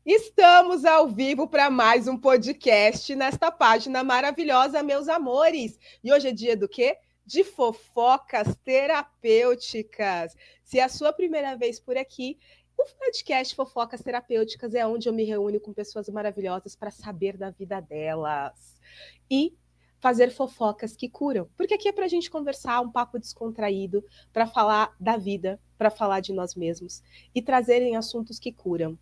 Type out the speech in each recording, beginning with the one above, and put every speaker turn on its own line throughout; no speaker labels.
Estamos ao vivo para mais um podcast nesta página maravilhosa, meus amores. E hoje é dia do quê? De fofocas terapêuticas. Se é a sua primeira vez por aqui, o podcast Fofocas Terapêuticas é onde eu me reúno com pessoas maravilhosas para saber da vida delas. E fazer fofocas que curam. Porque aqui é para a gente conversar, um papo descontraído, para falar da vida, para falar de nós mesmos e trazerem assuntos que curam.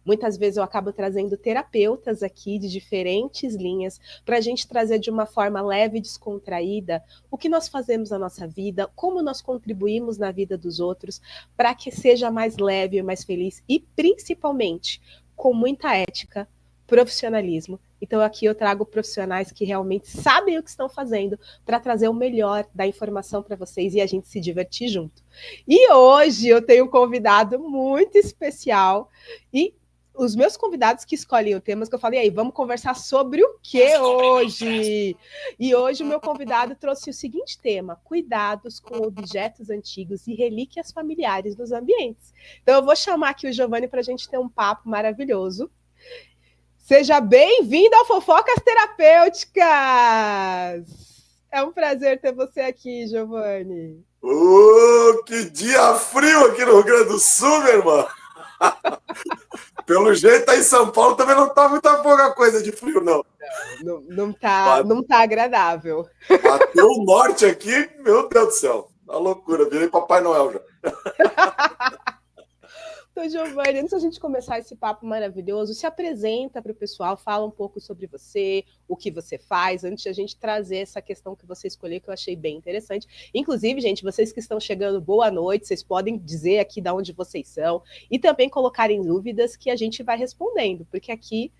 Muitas vezes eu acabo trazendo terapeutas aqui de diferentes linhas para a gente trazer de uma forma leve e descontraída o que nós fazemos na nossa vida, como nós contribuímos na vida dos outros, para que seja mais leve e mais feliz e principalmente com muita ética, profissionalismo. Então aqui eu trago profissionais que realmente sabem o que estão fazendo para trazer o melhor da informação para vocês e a gente se divertir junto. E hoje eu tenho um convidado muito especial e os meus convidados que escolhem o tema, que eu falei aí, vamos conversar sobre o que hoje? E hoje o meu convidado trouxe o seguinte tema: cuidados com objetos antigos e relíquias familiares nos ambientes. Então eu vou chamar aqui o Giovanni para a gente ter um papo maravilhoso. Seja bem-vindo ao Fofocas Terapêuticas! É um prazer ter você aqui, Giovanni.
Que dia frio aqui no Rio Grande do Sul, meu irmão! Pelo jeito, aí em São Paulo também não tá muita pouca coisa de frio, não.
Não tá agradável.
Bateu o norte aqui, meu Deus do céu. Uma loucura, virei Papai Noel já.
Então, Giovanni, antes da gente começar esse papo maravilhoso, se apresenta para o pessoal, fala um pouco sobre você, o que você faz, antes de a gente trazer essa questão que você escolheu, que eu achei bem interessante. Inclusive, gente, vocês que estão chegando, boa noite, vocês podem dizer aqui de onde vocês são e também colocarem dúvidas que a gente vai respondendo, porque aqui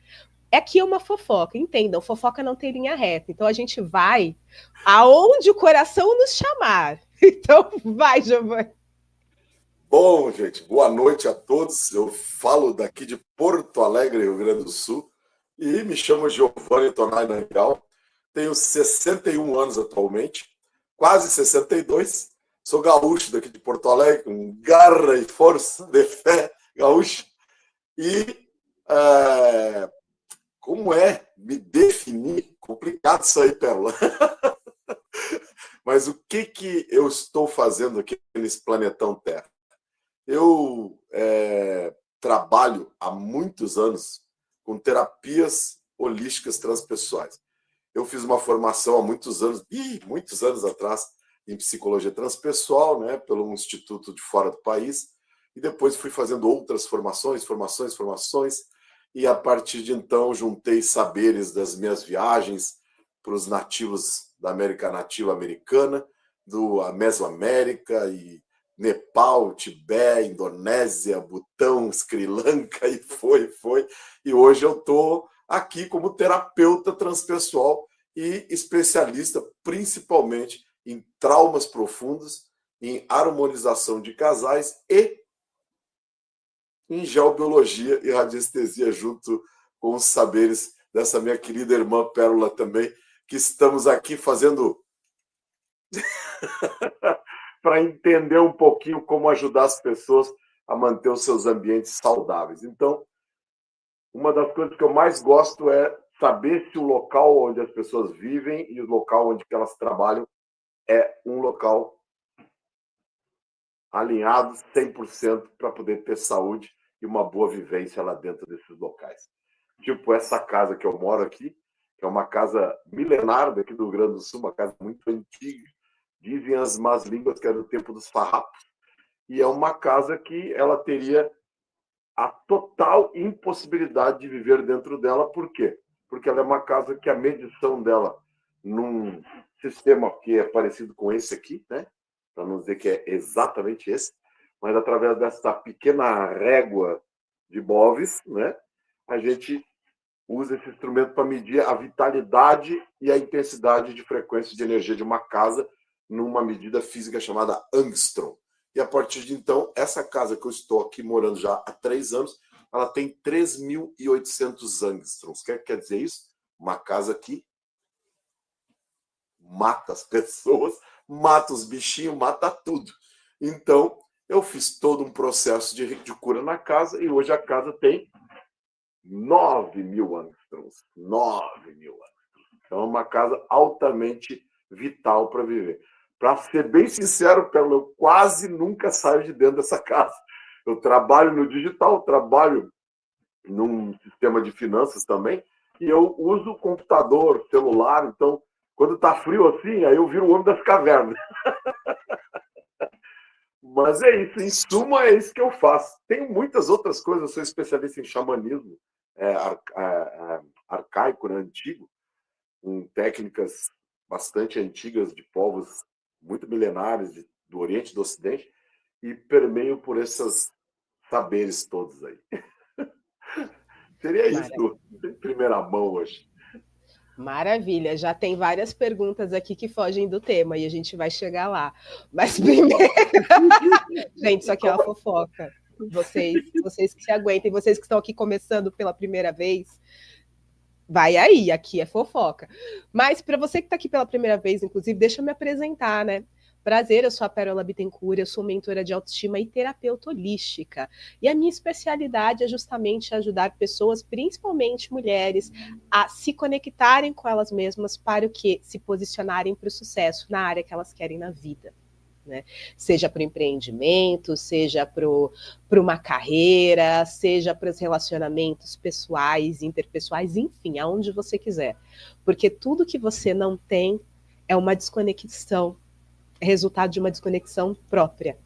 é uma fofoca, entendam, fofoca não tem linha reta, então a gente vai aonde o coração nos chamar. Então, vai, Giovanni.
Bom, gente, boa noite a todos. Eu falo daqui de Porto Alegre, Rio Grande do Sul, e me chamo Giovanni Tonai Nangal. Tenho 61 anos atualmente, quase 62. Sou gaúcho daqui de Porto Alegre, com garra e força de fé gaúcha. E como é me definir? Complicado isso aí, Pérola. Mas o que eu estou fazendo aqui nesse planetão Terra? Eu trabalho há muitos anos com terapias holísticas transpessoais. Eu fiz uma formação há muitos anos atrás, em psicologia transpessoal, né, pelo instituto de fora do país, e depois fui fazendo outras formações, e a partir de então juntei saberes das minhas viagens para os nativos da América Nativa Americana, do Mesoamérica e Nepal, Tibete, Indonésia, Butão, Sri Lanka, e foi. E hoje eu estou aqui como terapeuta transpessoal e especialista principalmente em traumas profundos, em harmonização de casais e em geobiologia e radiestesia, junto com os saberes dessa minha querida irmã Pérola também, que estamos aqui fazendo para entender um pouquinho como ajudar as pessoas a manter os seus ambientes saudáveis. Então, uma das coisas que eu mais gosto é saber se o local onde as pessoas vivem e o local onde elas trabalham é um local alinhado 100% para poder ter saúde e uma boa vivência lá dentro desses locais. Tipo essa casa que eu moro aqui, que é uma casa milenar daqui do Rio Grande do Sul, uma casa muito antiga. Dizem as más línguas que era do tempo dos farrapos. E é uma casa que ela teria a total impossibilidade de viver dentro dela. Por quê? Porque ela é uma casa que a medição dela, num sistema que é parecido com esse aqui, né? Para não dizer que é exatamente esse, mas através dessa pequena régua de Boves, né? A gente usa esse instrumento para medir a vitalidade e a intensidade de frequência de energia de uma casa numa medida física chamada angstrom. E a partir de então, essa casa que eu estou aqui morando já há 3 anos, ela tem 3.800 angstroms. O que quer dizer isso? Uma casa que mata as pessoas, mata os bichinhos, mata tudo. Então, eu fiz todo um processo de cura na casa e hoje a casa tem 9.000 angstroms. 9.000 angstroms. Então, é uma casa altamente vital para viver. Para ser bem sincero, Pérola, eu quase nunca saio de dentro dessa casa. Eu trabalho no digital, trabalho num sistema de finanças também, e eu uso computador, celular, então, quando está frio assim, aí eu viro o homem das cavernas. Mas é isso, em suma, é isso que eu faço. Tem muitas outras coisas, eu sou especialista em xamanismo arcaico, né, antigo, com técnicas bastante antigas de povos muito milenares do Oriente e do Ocidente, e permeio por esses saberes todos aí. Seria isso, em primeira mão hoje.
Maravilha, já tem várias perguntas aqui que fogem do tema e a gente vai chegar lá. Mas primeiro, gente, isso aqui é uma fofoca. Vocês que se aguentem, vocês que estão aqui começando pela primeira vez, vai aí, aqui é fofoca. Mas para você que está aqui pela primeira vez, inclusive, deixa eu me apresentar, né? Prazer, eu sou a Pérola Bittencourt, eu sou mentora de autoestima e terapeuta holística. E a minha especialidade é justamente ajudar pessoas, principalmente mulheres, a se conectarem com elas mesmas para o quê? Se posicionarem para o sucesso na área que elas querem na vida. Né? Seja para o empreendimento, seja para uma carreira, seja para os relacionamentos pessoais, interpessoais, enfim, aonde você quiser. Porque tudo que você não tem é uma desconexão, é resultado de uma desconexão própria.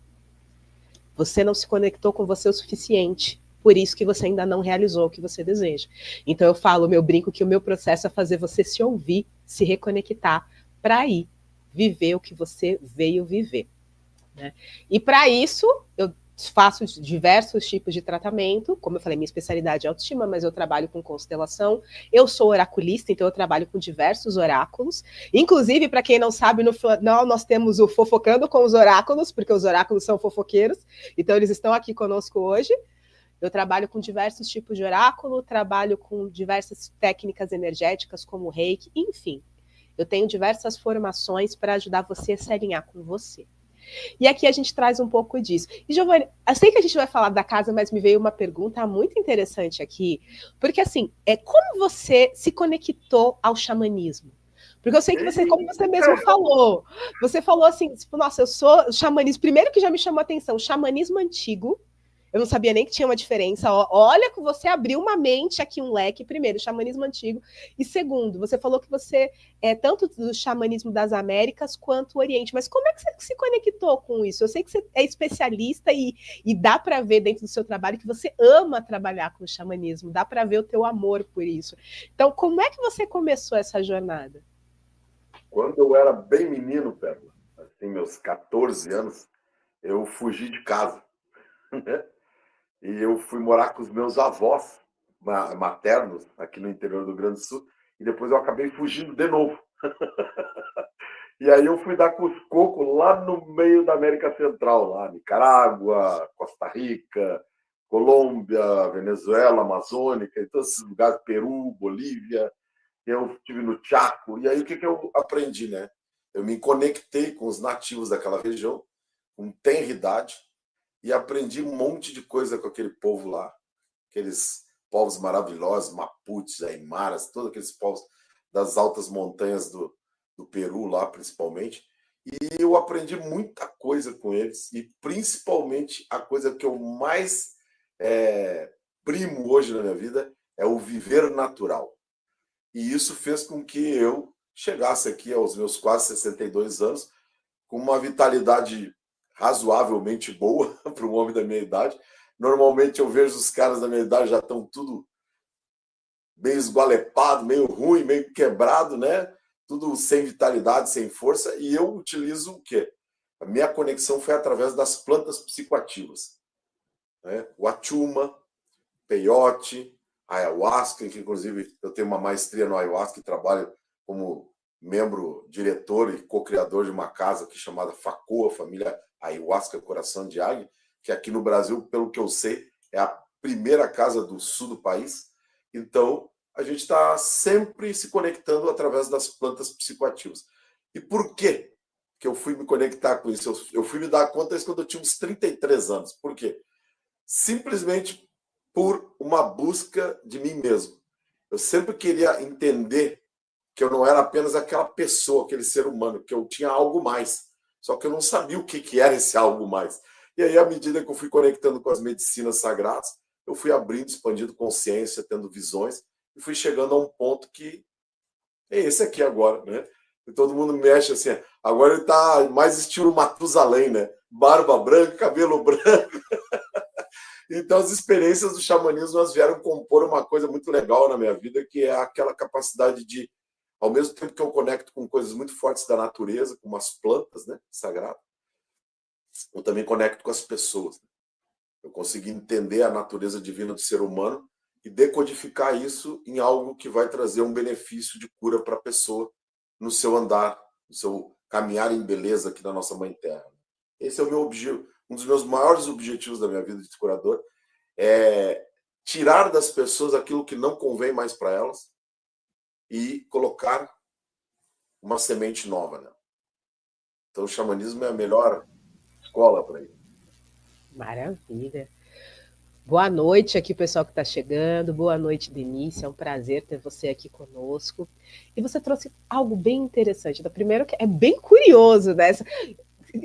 Você não se conectou com você o suficiente, por isso que você ainda não realizou o que você deseja. Então eu falo, meu brinco, que o meu processo é fazer você se ouvir, se reconectar, para ir viver o que você veio viver. Né? E para isso, eu faço diversos tipos de tratamento, como eu falei, minha especialidade é autoestima, mas eu trabalho com constelação, eu sou oraculista, então eu trabalho com diversos oráculos, inclusive, para quem não sabe, no final nós temos o Fofocando com os Oráculos, porque os oráculos são fofoqueiros, então eles estão aqui conosco hoje. Eu trabalho com diversos tipos de oráculo, trabalho com diversas técnicas energéticas, como o Reiki, enfim, eu tenho diversas formações para ajudar você a se alinhar com você. E aqui a gente traz um pouco disso. E, Giovanni, eu sei que a gente vai falar da casa, mas me veio uma pergunta muito interessante aqui, porque assim, como você se conectou ao xamanismo? Porque eu sei que você, como você mesmo falou, você falou assim, tipo, nossa, eu sou xamanismo, primeiro que já me chamou a atenção, xamanismo antigo, eu não sabia nem que tinha uma diferença. Olha que você abriu uma mente aqui, um leque. Primeiro, xamanismo antigo. E segundo, você falou que você é tanto do xamanismo das Américas quanto o Oriente. Mas como é que você se conectou com isso? Eu sei que você é especialista e dá para ver dentro do seu trabalho que você ama trabalhar com o xamanismo. Dá para ver o teu amor por isso. Então, como é que você começou essa jornada?
Quando eu era bem menino, Pérola, assim, meus 14 anos, eu fugi de casa. E eu fui morar com os meus avós maternos aqui no interior do Rio Grande do Sul, e depois eu acabei fugindo de novo. E aí eu fui dar com os cocos lá no meio da América Central, lá Nicarágua, Costa Rica, Colômbia, Venezuela, Amazônica, em todos esses lugares, Peru, Bolívia. Eu estive no Chaco. E aí o que eu aprendi, né? Eu me conectei com os nativos daquela região, com tenridade, e aprendi um monte de coisa com aquele povo lá, aqueles povos maravilhosos, Mapuches, Aimaras, todos aqueles povos das altas montanhas do Peru lá, principalmente. E eu aprendi muita coisa com eles, e principalmente a coisa que eu mais primo hoje na minha vida é o viver natural. E isso fez com que eu chegasse aqui aos meus quase 62 anos com uma vitalidade razoavelmente boa para um homem da minha idade. Normalmente eu vejo os caras da minha idade já estão tudo meio esgualepado, meio ruim, meio quebrado, né? Tudo sem vitalidade, sem força. E eu utilizo o quê? A minha conexão foi através das plantas psicoativas, né? O achuma, peiote, ayahuasca, que inclusive eu tenho uma maestria no ayahuasca e trabalho como membro, diretor e co-criador de uma casa aqui chamada FACOA, Família Ayahuasca Coração de Águia, que aqui no Brasil, pelo que eu sei, é a primeira casa do sul do país. Então, a gente está sempre se conectando através das plantas psicoativas. E por quê que eu fui me conectar com isso? Eu fui me dar conta disso quando eu tinha uns 33 anos. Por quê? Simplesmente por uma busca de mim mesmo. Eu sempre queria entender que eu não era apenas aquela pessoa, aquele ser humano, que eu tinha algo mais. Só que eu não sabia o que era esse algo mais. E aí, à medida que eu fui conectando com as medicinas sagradas, eu fui abrindo, expandindo consciência, tendo visões, e fui chegando a um ponto que é esse aqui agora, né? E todo mundo mexe assim. Agora ele tá mais estilo Matusalém, né? Barba branca, cabelo branco. Então, as experiências do xamanismo elas vieram compor uma coisa muito legal na minha vida, que é aquela capacidade de, ao mesmo tempo que eu conecto com coisas muito fortes da natureza, como as plantas, né, sagradas, eu também conecto com as pessoas. Eu consegui entender a natureza divina do ser humano e decodificar isso em algo que vai trazer um benefício de cura para a pessoa no seu andar, no seu caminhar em beleza aqui na nossa Mãe Terra. Esse é o meu objetivo. Um dos meus maiores objetivos da minha vida de curador é tirar das pessoas aquilo que não convém mais para elas e colocar uma semente nova, né? Então, o xamanismo é a melhor escola para isso.
Maravilha. Boa noite aqui, pessoal que está chegando. Boa noite, Denise. É um prazer ter você aqui conosco. E você trouxe algo bem interessante. Primeiro, que é bem curioso, né?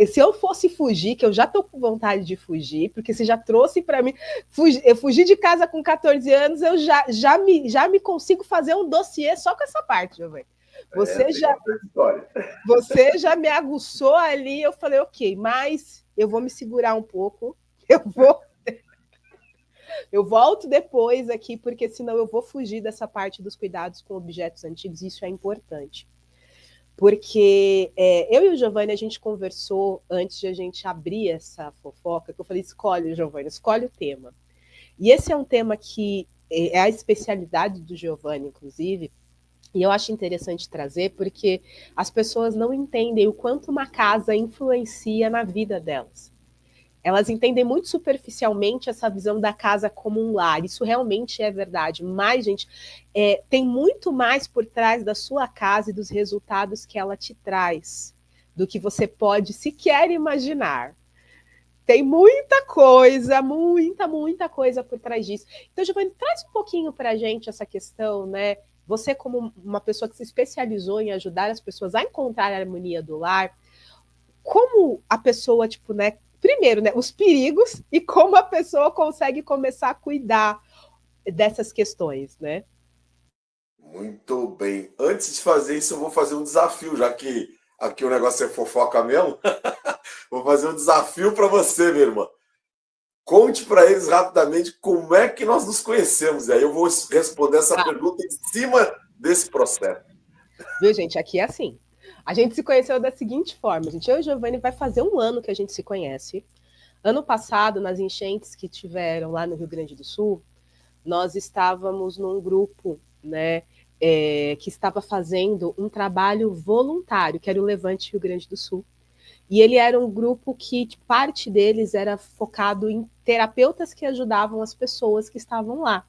Se eu fosse fugir, que eu já estou com vontade de fugir, porque você já trouxe para mim. Eu fugi de casa com 14 anos, eu já me consigo fazer um dossiê só com essa parte, Giovanni. Você já me aguçou ali, eu falei, ok, mas eu vou me segurar um pouco, eu volto depois aqui, porque senão eu vou fugir dessa parte dos cuidados com objetos antigos, isso é importante. Porque eu e o Giovanni, a gente conversou antes de a gente abrir essa fofoca, que eu falei, escolhe, Giovanni, escolhe o tema. E esse é um tema que é a especialidade do Giovanni, inclusive, e eu acho interessante trazer, porque as pessoas não entendem o quanto uma casa influencia na vida delas. Elas entendem muito superficialmente essa visão da casa como um lar. Isso realmente é verdade. Mas, gente, tem muito mais por trás da sua casa e dos resultados que ela te traz do que você pode sequer imaginar. Tem muita coisa por trás disso. Então, Giovanni, traz um pouquinho para a gente essa questão, né? Você, como uma pessoa que se especializou em ajudar as pessoas a encontrar a harmonia do lar, como a pessoa, tipo, né? Primeiro, né, os perigos e como a pessoa consegue começar a cuidar dessas questões, né?
Muito bem. Antes de fazer isso, eu vou fazer um desafio, já que aqui o negócio é fofoca mesmo. Vou fazer um desafio para você, minha irmã. Conte para eles rapidamente como é que nós nos conhecemos. E aí eu vou responder essa pergunta em cima desse processo.
Viu, gente? Aqui é assim. A gente se conheceu da seguinte forma, gente. Eu e o Giovanni vai fazer 1 ano que a gente se conhece. Ano passado, nas enchentes que tiveram lá no Rio Grande do Sul, nós estávamos num grupo, né, que estava fazendo um trabalho voluntário, que era o Levante Rio Grande do Sul. E ele era um grupo que parte deles era focado em terapeutas que ajudavam as pessoas que estavam lá.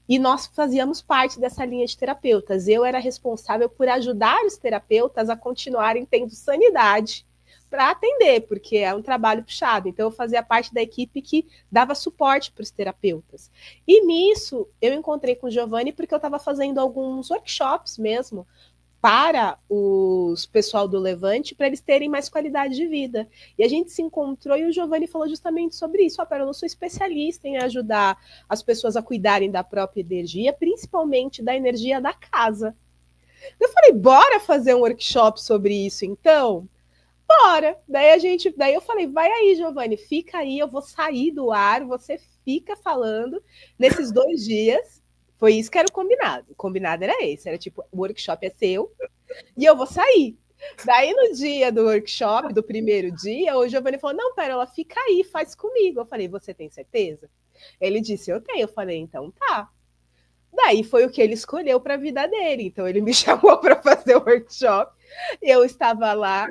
E nós fazíamos parte dessa linha de terapeutas. Eu era responsável por ajudar os terapeutas a continuarem tendo sanidade para atender, porque é um trabalho puxado. Então, eu fazia parte da equipe que dava suporte para os terapeutas. E nisso, eu encontrei com o Giovanni porque eu estava fazendo alguns workshops mesmo para os pessoal do Levante, para eles terem mais qualidade de vida. E a gente se encontrou e o Giovanni falou justamente sobre isso. Pérola, eu sou especialista em ajudar as pessoas a cuidarem da própria energia, principalmente da energia da casa. Eu falei, bora fazer um workshop sobre isso, então? Bora! Daí eu falei, vai aí, Giovanni, fica aí, eu vou sair do ar, você fica falando nesses 2 dias. Foi isso que era o combinado. O combinado era esse, era tipo, o workshop é seu e eu vou sair. Daí no dia do workshop, do primeiro dia, o Giovanni falou, não, Pérola, fica aí, faz comigo. Eu falei, você tem certeza? Ele disse, eu tenho. Eu falei, então tá. Daí foi o que ele escolheu para a vida dele. Então ele me chamou para fazer o workshop. Eu estava lá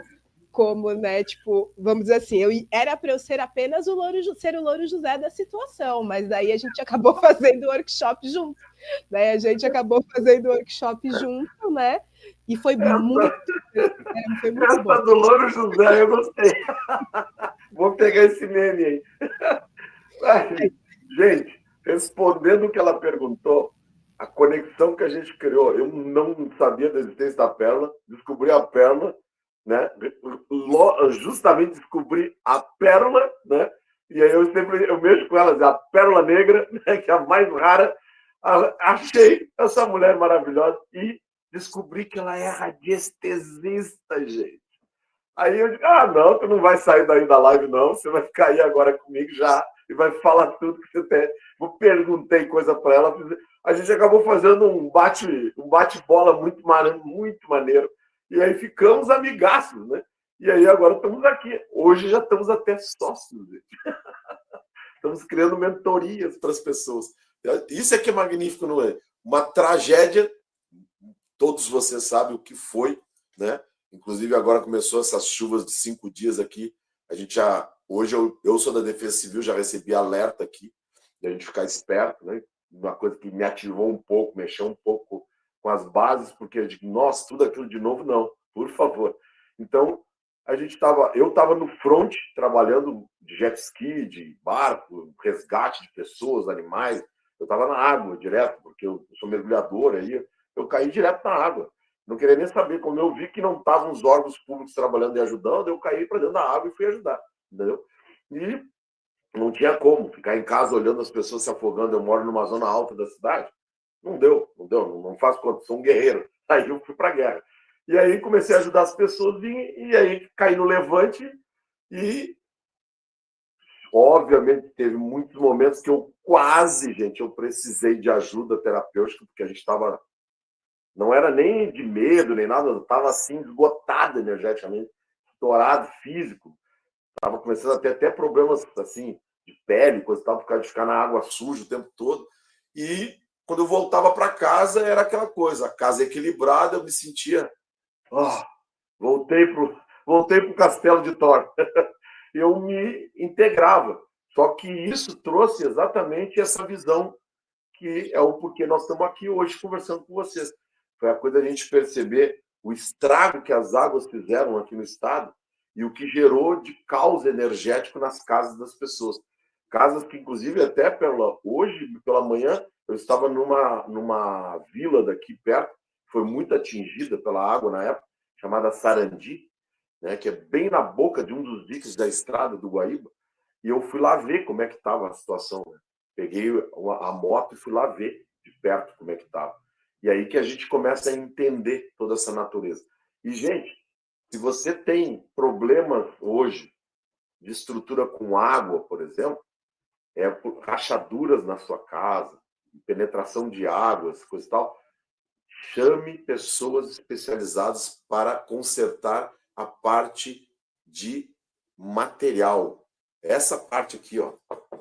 como, né, tipo, vamos dizer assim, era para eu ser apenas o Louro José da situação, mas daí a gente acabou fazendo o workshop junto, né? A gente acabou fazendo o workshop junto, né? E foi muito
Essa bom. Do Louro José, eu gostei. Vou pegar esse meme aí. Gente, respondendo o que ela perguntou, a conexão que a gente criou, eu não sabia da existência da pérola, descobri a pérola, né? Justamente descobri a pérola, né? E aí eu mexo com ela, a pérola negra, né? Que é a mais rara. Achei essa mulher maravilhosa e descobri que ela é radiestesista, gente. Aí eu digo, não, tu não vai sair daí da live, não. Você vai ficar aí agora comigo já e vai falar tudo que você tem. Eu perguntei coisa para ela. A gente acabou fazendo um bate-bola muito maneiro. E aí ficamos amigaços, né? E aí agora estamos aqui. Hoje já estamos até sócios. Gente. Estamos criando mentorias para as pessoas. Isso é que é magnífico, não é? Uma tragédia, todos vocês sabem o que foi, né? Inclusive, agora começou essas chuvas de 5 dias aqui. A gente já. Hoje eu sou da Defesa Civil, já recebi alerta aqui, de a gente ficar esperto, né? Uma coisa que me ativou um pouco, mexeu um pouco com as bases, porque eu digo, nossa, tudo aquilo de novo, não, por favor. Então, eu estava no front, trabalhando de jet ski, de barco, resgate de pessoas, animais. Eu estava na água direto, porque eu sou mergulhador aí, eu caí direto na água. Não queria nem saber. Como eu vi que não estavam os órgãos públicos trabalhando e ajudando, eu caí para dentro da água e fui ajudar. Entendeu? E não tinha como ficar em casa olhando as pessoas se afogando. Eu moro numa zona alta da cidade. Não deu, não faço conta, sou um guerreiro. Aí eu fui para a guerra. E aí comecei a ajudar as pessoas e aí caí no levante e, obviamente, teve muitos momentos que eu quase, gente, eu precisei de ajuda terapêutica, porque a gente estava. Não era nem de medo, nem nada, eu estava assim, esgotado energeticamente, estourado físico. Estava começando a ter até problemas assim, de pele, coisa e tal, por causa de ficar na água suja o tempo todo. E quando eu voltava para casa, era aquela coisa, a casa equilibrada, eu me sentia. Oh, voltei pro castelo de Thor. Eu me integrava. Só que isso trouxe exatamente essa visão que é o porquê nós estamos aqui hoje conversando com vocês. Foi a coisa da gente perceber o estrago que as águas fizeram aqui no estado e o que gerou de caos energético nas casas das pessoas. Casas que, inclusive, até hoje, pela manhã, eu estava numa vila daqui perto, que foi muito atingida pela água na época, chamada Sarandi, né, que é bem na boca de um dos diques da estrada do Guaíba, e eu fui lá ver como é que estava a situação. Né? Peguei a moto e fui lá ver de perto como é que estava. E aí que a gente começa a entender toda essa natureza. E, gente, se você tem problemas hoje de estrutura com água, por exemplo, rachaduras na sua casa, penetração de águas, coisa e tal, chame pessoas especializadas para consertar a parte de material. Essa parte aqui, ó,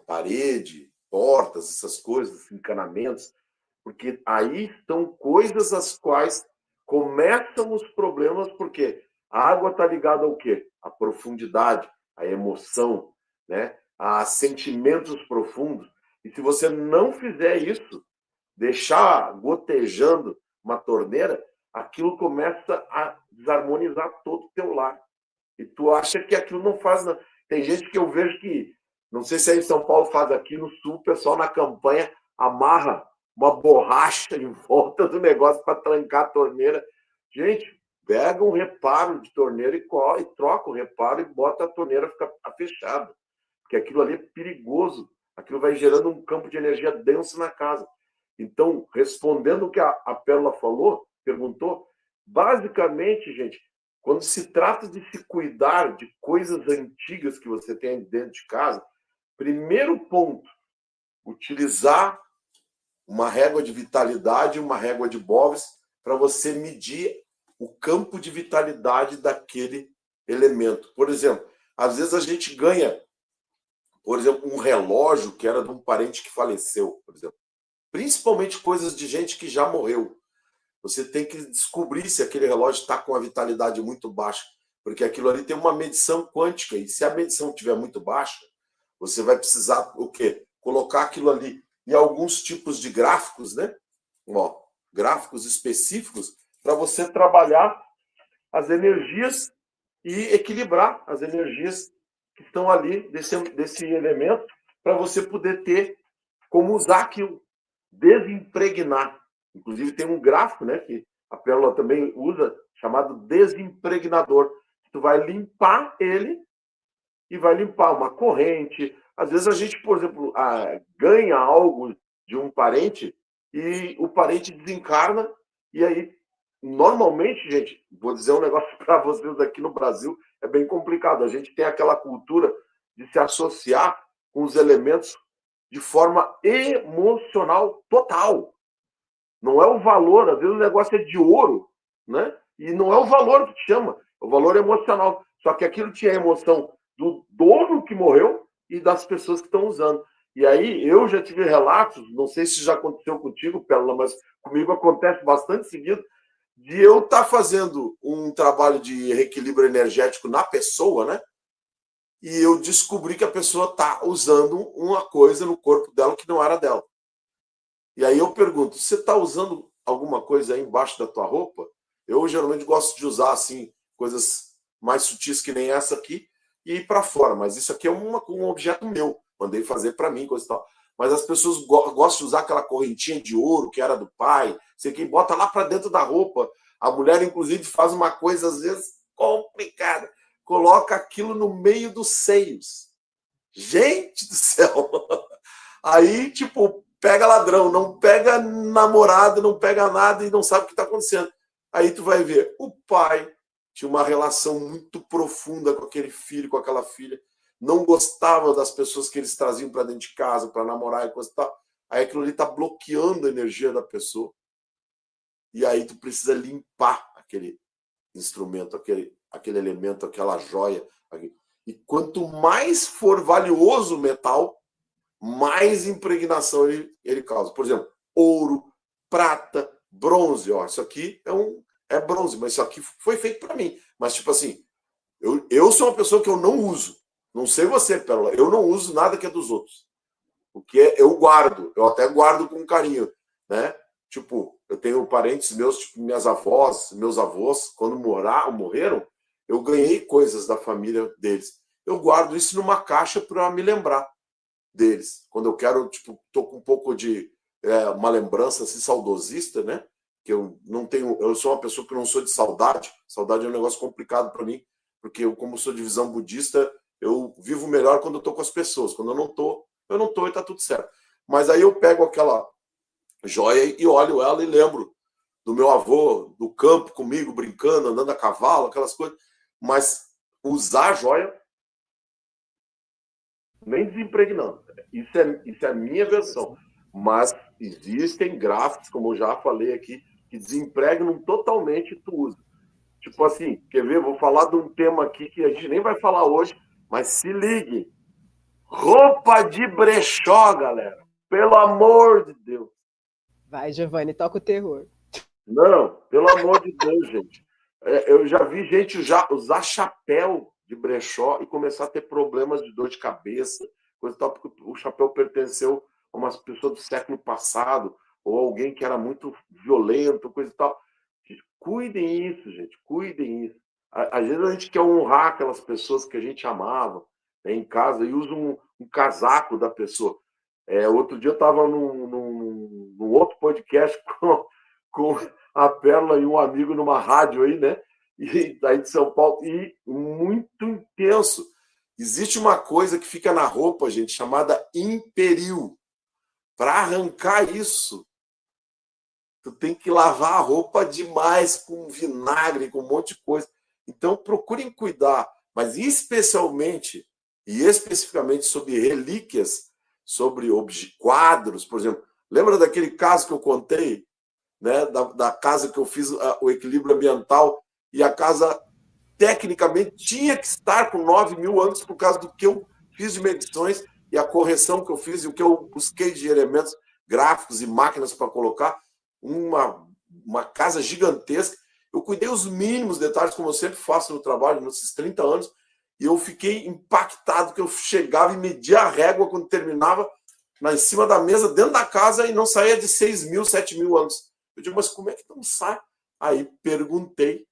parede, portas, essas coisas, encanamentos, porque aí estão coisas as quais começam os problemas, porque a água está ligada ao quê? À profundidade, à emoção, né? A sentimentos profundos. E se você não fizer isso, deixar gotejando uma torneira, aquilo começa a desarmonizar todo o teu lar. E tu acha que aquilo não faz nada. Tem gente que eu vejo que, não sei se aí em São Paulo faz, aqui no Sul, o pessoal na campanha amarra uma borracha em volta do negócio para trancar a torneira. Gente, pega um reparo de torneira e troca o reparo e bota a torneira ficar fechada. Porque aquilo ali é perigoso. Aquilo vai gerando um campo de energia denso na casa. Então, respondendo o que a Pérola falou, perguntou, basicamente, gente, quando se trata de se cuidar de coisas antigas que você tem dentro de casa, primeiro ponto, utilizar uma régua de vitalidade, uma régua de Boves, para você medir o campo de vitalidade daquele elemento. Por exemplo, às vezes a gente ganha, por exemplo, um relógio que era de um parente que faleceu, por exemplo. Principalmente coisas de gente que já morreu. Você tem que descobrir se aquele relógio está com a vitalidade muito baixa, porque aquilo ali tem uma medição quântica, e se a medição estiver muito baixa, você vai precisar o quê? Colocar aquilo ali em alguns tipos de gráficos, né? Ó, gráficos específicos, para você trabalhar as energias e equilibrar as energias que estão ali desse elemento, para você poder ter como usar aquilo, desimpregnar. Inclusive tem um gráfico, né, que a Pérola também usa, chamado desimpregnador. Tu vai limpar ele e vai limpar uma corrente. Às vezes a gente, por exemplo, ganha algo de um parente e o parente desencarna e aí, normalmente, gente, vou dizer um negócio para vocês aqui no Brasil, é bem complicado. A gente tem aquela cultura de se associar com os elementos de forma emocional total. Não é o valor, às vezes o negócio é de ouro, né? E não é o valor que te chama, é o valor emocional. Só que aquilo tinha a emoção do dono que morreu e das pessoas que estão usando. E aí eu já tive relatos, não sei se já aconteceu contigo, Pérola, mas comigo acontece bastante seguido, de eu estar fazendo um trabalho de reequilíbrio energético na pessoa, né? E eu descobri que a pessoa está usando uma coisa no corpo dela que não era dela. E aí eu pergunto, você está usando alguma coisa aí embaixo da tua roupa? Eu geralmente gosto de usar assim coisas mais sutis que nem essa aqui e ir para fora. Mas isso aqui é um objeto meu. Mandei fazer para mim, coisa e tal. Mas as pessoas gostam de usar aquela correntinha de ouro que era do pai. Sei quem bota lá para dentro da roupa. A mulher, inclusive, faz uma coisa às vezes complicada. Coloca aquilo no meio dos seios. Gente do céu! Aí, tipo, pega ladrão, não pega namorado, não pega nada e não sabe o que está acontecendo. Aí tu vai ver, o pai tinha uma relação muito profunda com aquele filho, com aquela filha, não gostava das pessoas que eles traziam para dentro de casa, para namorar e coisa e tal. Aí aquilo ali está bloqueando a energia da pessoa. E aí tu precisa limpar aquele instrumento, aquele elemento, aquela joia. E quanto mais for valioso o metal, mais impregnação ele causa. Por exemplo, ouro, prata, bronze. Ó, isso aqui é bronze, mas isso aqui foi feito para mim. Mas, tipo assim, eu sou uma pessoa que eu não uso. Não sei você, Pérola, eu não uso nada que é dos outros. O que eu guardo, eu até guardo com carinho, né? Tipo, eu tenho parentes meus, tipo minhas avós, meus avós, quando morreram, eu ganhei coisas da família deles. Eu guardo isso numa caixa para me lembrar deles. Quando eu quero, tipo, tô com um pouco de uma lembrança assim, saudosista, né? Que eu não tenho, eu sou uma pessoa que não sou de saudade. Saudade é um negócio complicado para mim, porque eu, como sou de visão budista, eu vivo melhor quando eu tô com as pessoas. Quando eu não tô e tá tudo certo. Mas aí eu pego aquela joia e olho ela e lembro do meu avô, do campo comigo, brincando, andando a cavalo, aquelas coisas. Mas usar a joia nem desimpregnando. Isso é a minha versão. Mas existem gráficos, como eu já falei aqui, que desimpregnam totalmente e tu usa. Tipo assim, quer ver? Vou falar de um tema aqui que a gente nem vai falar hoje, mas se ligue. Roupa de brechó, galera. Pelo amor de Deus.
Vai, Giovanni, toca o terror.
Não, pelo amor de Deus, gente. Eu já vi gente usar chapéu de brechó e começar a ter problemas de dor de cabeça, coisa e tal, porque o chapéu pertenceu a umas pessoas do século passado, ou alguém que era muito violento, coisa e tal. Cuidem isso, gente, cuidem isso. Às vezes a gente quer honrar aquelas pessoas que a gente amava, né, em casa e usa um casaco da pessoa. Outro dia eu estava num outro podcast com a Pérola e um amigo numa rádio aí, né? E daí de São Paulo, e muito intenso. Existe uma coisa que fica na roupa, gente, chamada imperil. Para arrancar isso, tu tem que lavar a roupa demais com vinagre, com um monte de coisa. Então, procurem cuidar, mas especialmente e especificamente sobre relíquias, sobre quadros, por exemplo. Lembra daquele caso que eu contei, né, da casa que eu fiz o equilíbrio ambiental e a casa tecnicamente tinha que estar com 9.000 anos por causa do que eu fiz de medições e a correção que eu fiz e o que eu busquei de elementos gráficos e máquinas para colocar uma casa gigantesca. Eu cuidei os mínimos detalhes, como eu sempre faço no trabalho, nesses 30 anos, e eu fiquei impactado que eu chegava e media a régua quando terminava em cima da mesa, dentro da casa, e não saía de 6.000, 7.000 anos. Eu digo, mas como é que não sai? Aí perguntei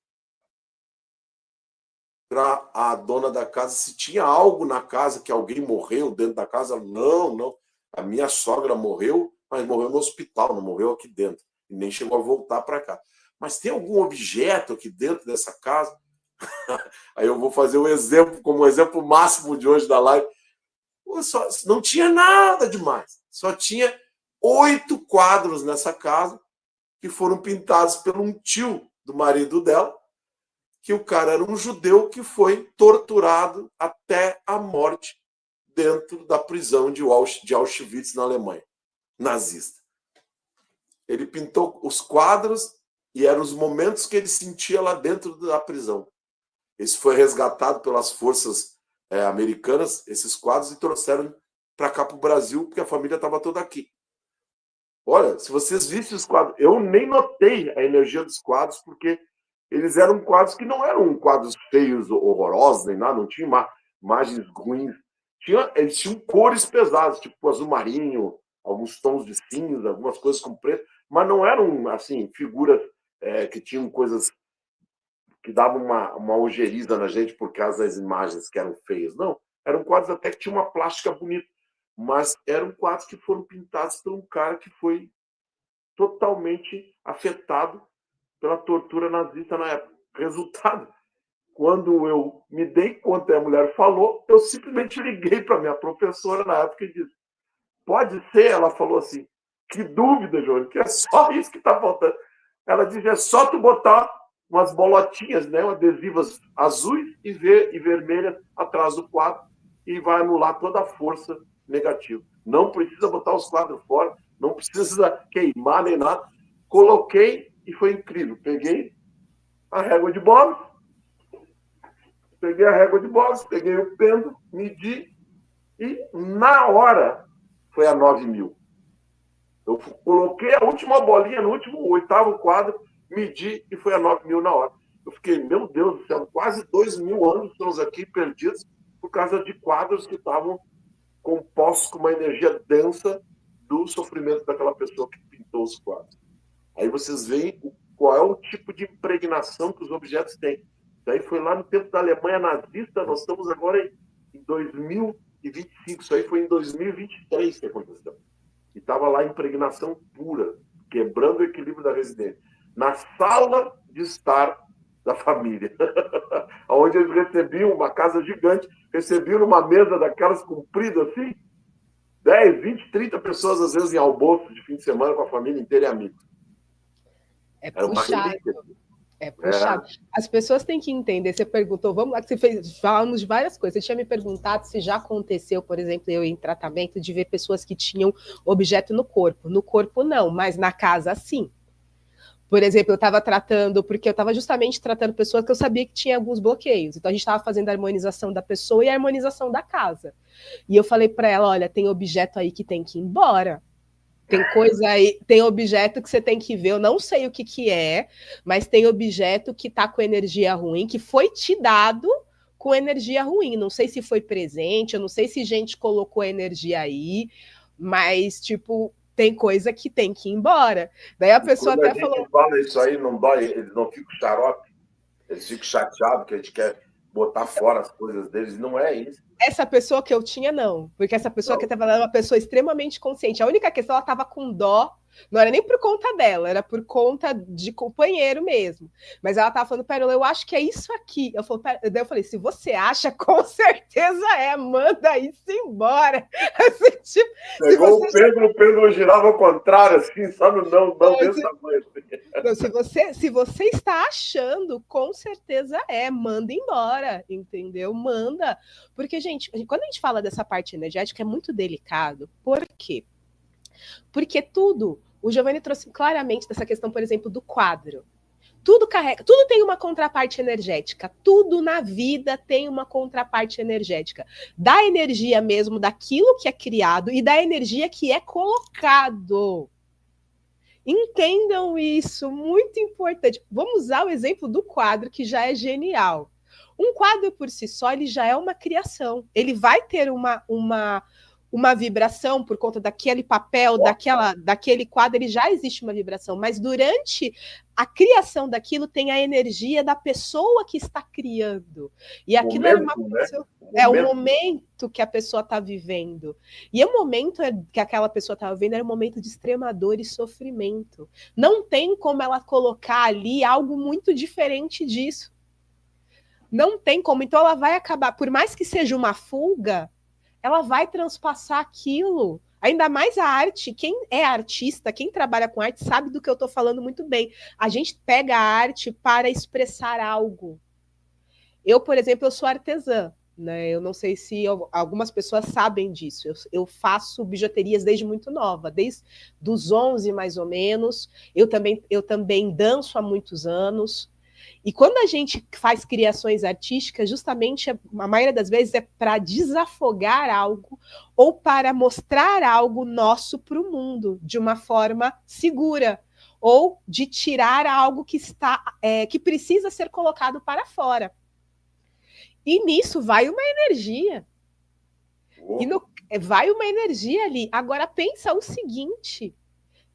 para a dona da casa se tinha algo na casa, que alguém morreu dentro da casa. Não, não. A minha sogra morreu, mas morreu no hospital, não morreu aqui dentro. E nem chegou a voltar para cá. Mas tem algum objeto aqui dentro dessa casa? Aí eu vou fazer um exemplo, como exemplo máximo de hoje da live. Não tinha nada demais. Só tinha 8 quadros nessa casa que foram pintados por um tio do marido dela, que o cara era um judeu que foi torturado até a morte dentro da prisão de Auschwitz, na Alemanha, nazista. Ele pintou os quadros e eram os momentos que ele sentia lá dentro da prisão. Esse foi resgatado pelas forças americanas, esses quadros, e trouxeram para cá, para o Brasil, porque a família estava toda aqui. Olha, se vocês vissem os quadros, eu nem notei a energia dos quadros, porque eles eram quadros que não eram quadros feios, horrorosos, nem nada, não tinha imagens ruins. Eles tinham cores pesadas, tipo azul marinho, alguns tons de cinza, algumas coisas com preto, mas não eram, assim, figuras que tinham coisas que davam uma ojeriza na gente por causa das imagens que eram feias. Não, eram quadros até que tinham uma plástica bonita, mas eram quadros que foram pintados por um cara que foi totalmente afetado pela tortura nazista na época. Resultado, quando eu me dei conta e a mulher falou, eu simplesmente liguei para minha professora na época e disse: pode ser? Ela falou assim: que dúvida, João, que é só isso que está faltando. Ela disse: é só tu botar umas bolotinhas, né, adesivas azuis e vermelhas atrás do quadro e vai anular toda a força negativa. Não precisa botar os quadros fora, não precisa queimar nem nada. Coloquei e foi incrível. Peguei a régua de boxe, peguei o pêndulo, medi e na hora foi a 9.000. Eu coloquei a última bolinha no último, 8º quadro, medi e foi a 9.000 na hora. Eu fiquei, meu Deus do céu, quase 2.000 anos estamos aqui perdidos por causa de quadros que estavam compostos com uma energia densa do sofrimento daquela pessoa que pintou os quadros. Aí vocês veem qual é o tipo de impregnação que os objetos têm. Daí foi lá no tempo da Alemanha nazista, nós estamos agora em 2025, isso aí foi em 2023 que aconteceu. E estava lá impregnação pura, quebrando o equilíbrio da residência. Na sala de estar da família, onde eles recebiam uma casa gigante, recebiam numa mesa daquelas compridas assim, 10, 20, 30 pessoas, às vezes, em almoço de fim de semana com a família inteira e amigos.
É puxado. É puxado. As pessoas têm que entender. Você perguntou, vamos lá, que falamos de várias coisas. Você tinha me perguntado se já aconteceu, por exemplo, eu em tratamento, de ver pessoas que tinham objeto no corpo. No corpo, não, mas na casa, sim. Por exemplo, eu estava tratando, porque eu estava justamente tratando pessoas que eu sabia que tinha alguns bloqueios. Então, a gente estava fazendo a harmonização da pessoa e a harmonização da casa. E eu falei para ela, olha, tem objeto aí que tem que ir embora. Tem coisa aí, tem objeto que você tem que ver, eu não sei o que é, mas tem objeto que está com energia ruim, que foi te dado com energia ruim. Não sei se foi presente, eu não sei se gente colocou energia aí, mas, tipo, tem coisa que tem que ir embora. Daí a pessoa até falou...
Quando a gente fala isso aí, não dói, eles não ficam xarope, eles ficam chateados que a gente quer botar fora as coisas deles, não é isso.
Essa pessoa que eu tinha, não. Porque essa pessoa que estava lá era uma pessoa extremamente consciente. A única questão, ela estava com dó. Não era nem por conta dela, era por conta de companheiro mesmo. Mas ela estava falando, Pérola, eu acho que é isso aqui. Daí eu falei, se você acha, com certeza é. Manda isso embora. Assim, tipo,
pegou o Pedro girava ao contrário, assim, só no não desse tamanho.
Não, se você está achando, com certeza é. Manda embora, entendeu? Manda. Porque, gente, quando a gente fala dessa parte energética, é muito delicado. Por quê? Porque tudo, o Giovanni trouxe claramente dessa questão, por exemplo, do quadro. Tudo carrega, tudo tem uma contraparte energética. Tudo na vida tem uma contraparte energética. Da energia mesmo, daquilo que é criado e da energia que é colocado. Entendam isso, muito importante. Vamos usar o exemplo do quadro, que já é genial. Um quadro por si só, ele já é uma criação. Ele vai ter uma uma vibração por conta daquele papel, daquele quadro, ele já existe uma vibração, mas durante a criação daquilo tem a energia da pessoa que está criando. E aquilo era uma pessoa, o momento que a pessoa está vivendo. E o momento que aquela pessoa estava vivendo era um momento de extrema dor e sofrimento. Não tem como ela colocar ali algo muito diferente disso. Não tem como. Então ela vai acabar, por mais que seja uma fuga, ela vai transpassar aquilo. Ainda mais a arte. Quem é artista, quem trabalha com arte, sabe do que eu estou falando muito bem. A gente pega a arte para expressar algo. Eu, por exemplo, eu sou artesã. Né? Eu não sei se algumas pessoas sabem disso. Eu faço bijuterias desde muito nova, desde os 11 mais ou menos. Eu também danço há muitos anos. E quando a gente faz criações artísticas, justamente a maioria das vezes é para desafogar algo ou para mostrar algo nosso para o mundo de uma forma segura, ou de tirar algo que precisa ser colocado para fora. E nisso vai uma energia. Vai uma energia ali. Agora pensa o seguinte: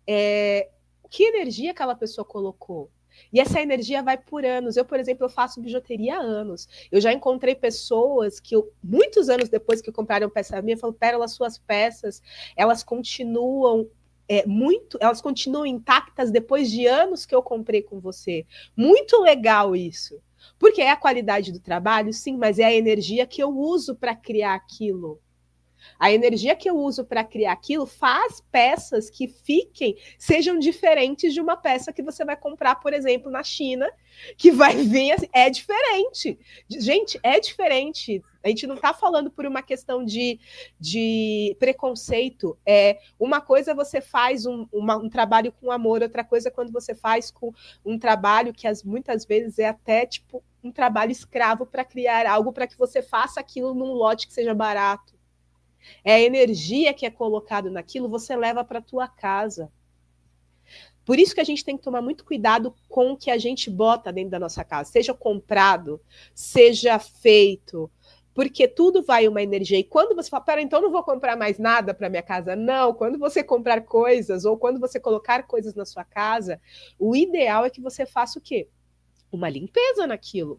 que energia aquela pessoa colocou? E essa energia vai por anos. Eu, por exemplo, eu faço bijuteria há anos. Eu já encontrei pessoas que, muitos anos depois que compraram peça minha, falaram: Pérola, suas peças, elas continuam elas continuam intactas depois de anos que eu comprei com você. Muito legal isso. Porque é a qualidade do trabalho, sim, mas é a energia que eu uso para criar aquilo. A energia que eu uso para criar aquilo faz peças que sejam diferentes de uma peça que você vai comprar, por exemplo, na China, que vai vir assim, é diferente. Gente, é diferente. A gente não está falando por uma questão de preconceito. Uma coisa você faz um trabalho com amor, outra coisa quando você faz com um trabalho que muitas vezes é até tipo um trabalho escravo para criar algo para que você faça aquilo num lote que seja barato. É a energia que é colocada naquilo, você leva para a tua casa. Por isso que a gente tem que tomar muito cuidado com o que a gente bota dentro da nossa casa, seja comprado, seja feito, porque tudo vai uma energia. E quando você fala, pera, então não vou comprar mais nada para minha casa. Não, quando você comprar coisas ou quando você colocar coisas na sua casa, o ideal é que você faça o quê? Uma limpeza naquilo.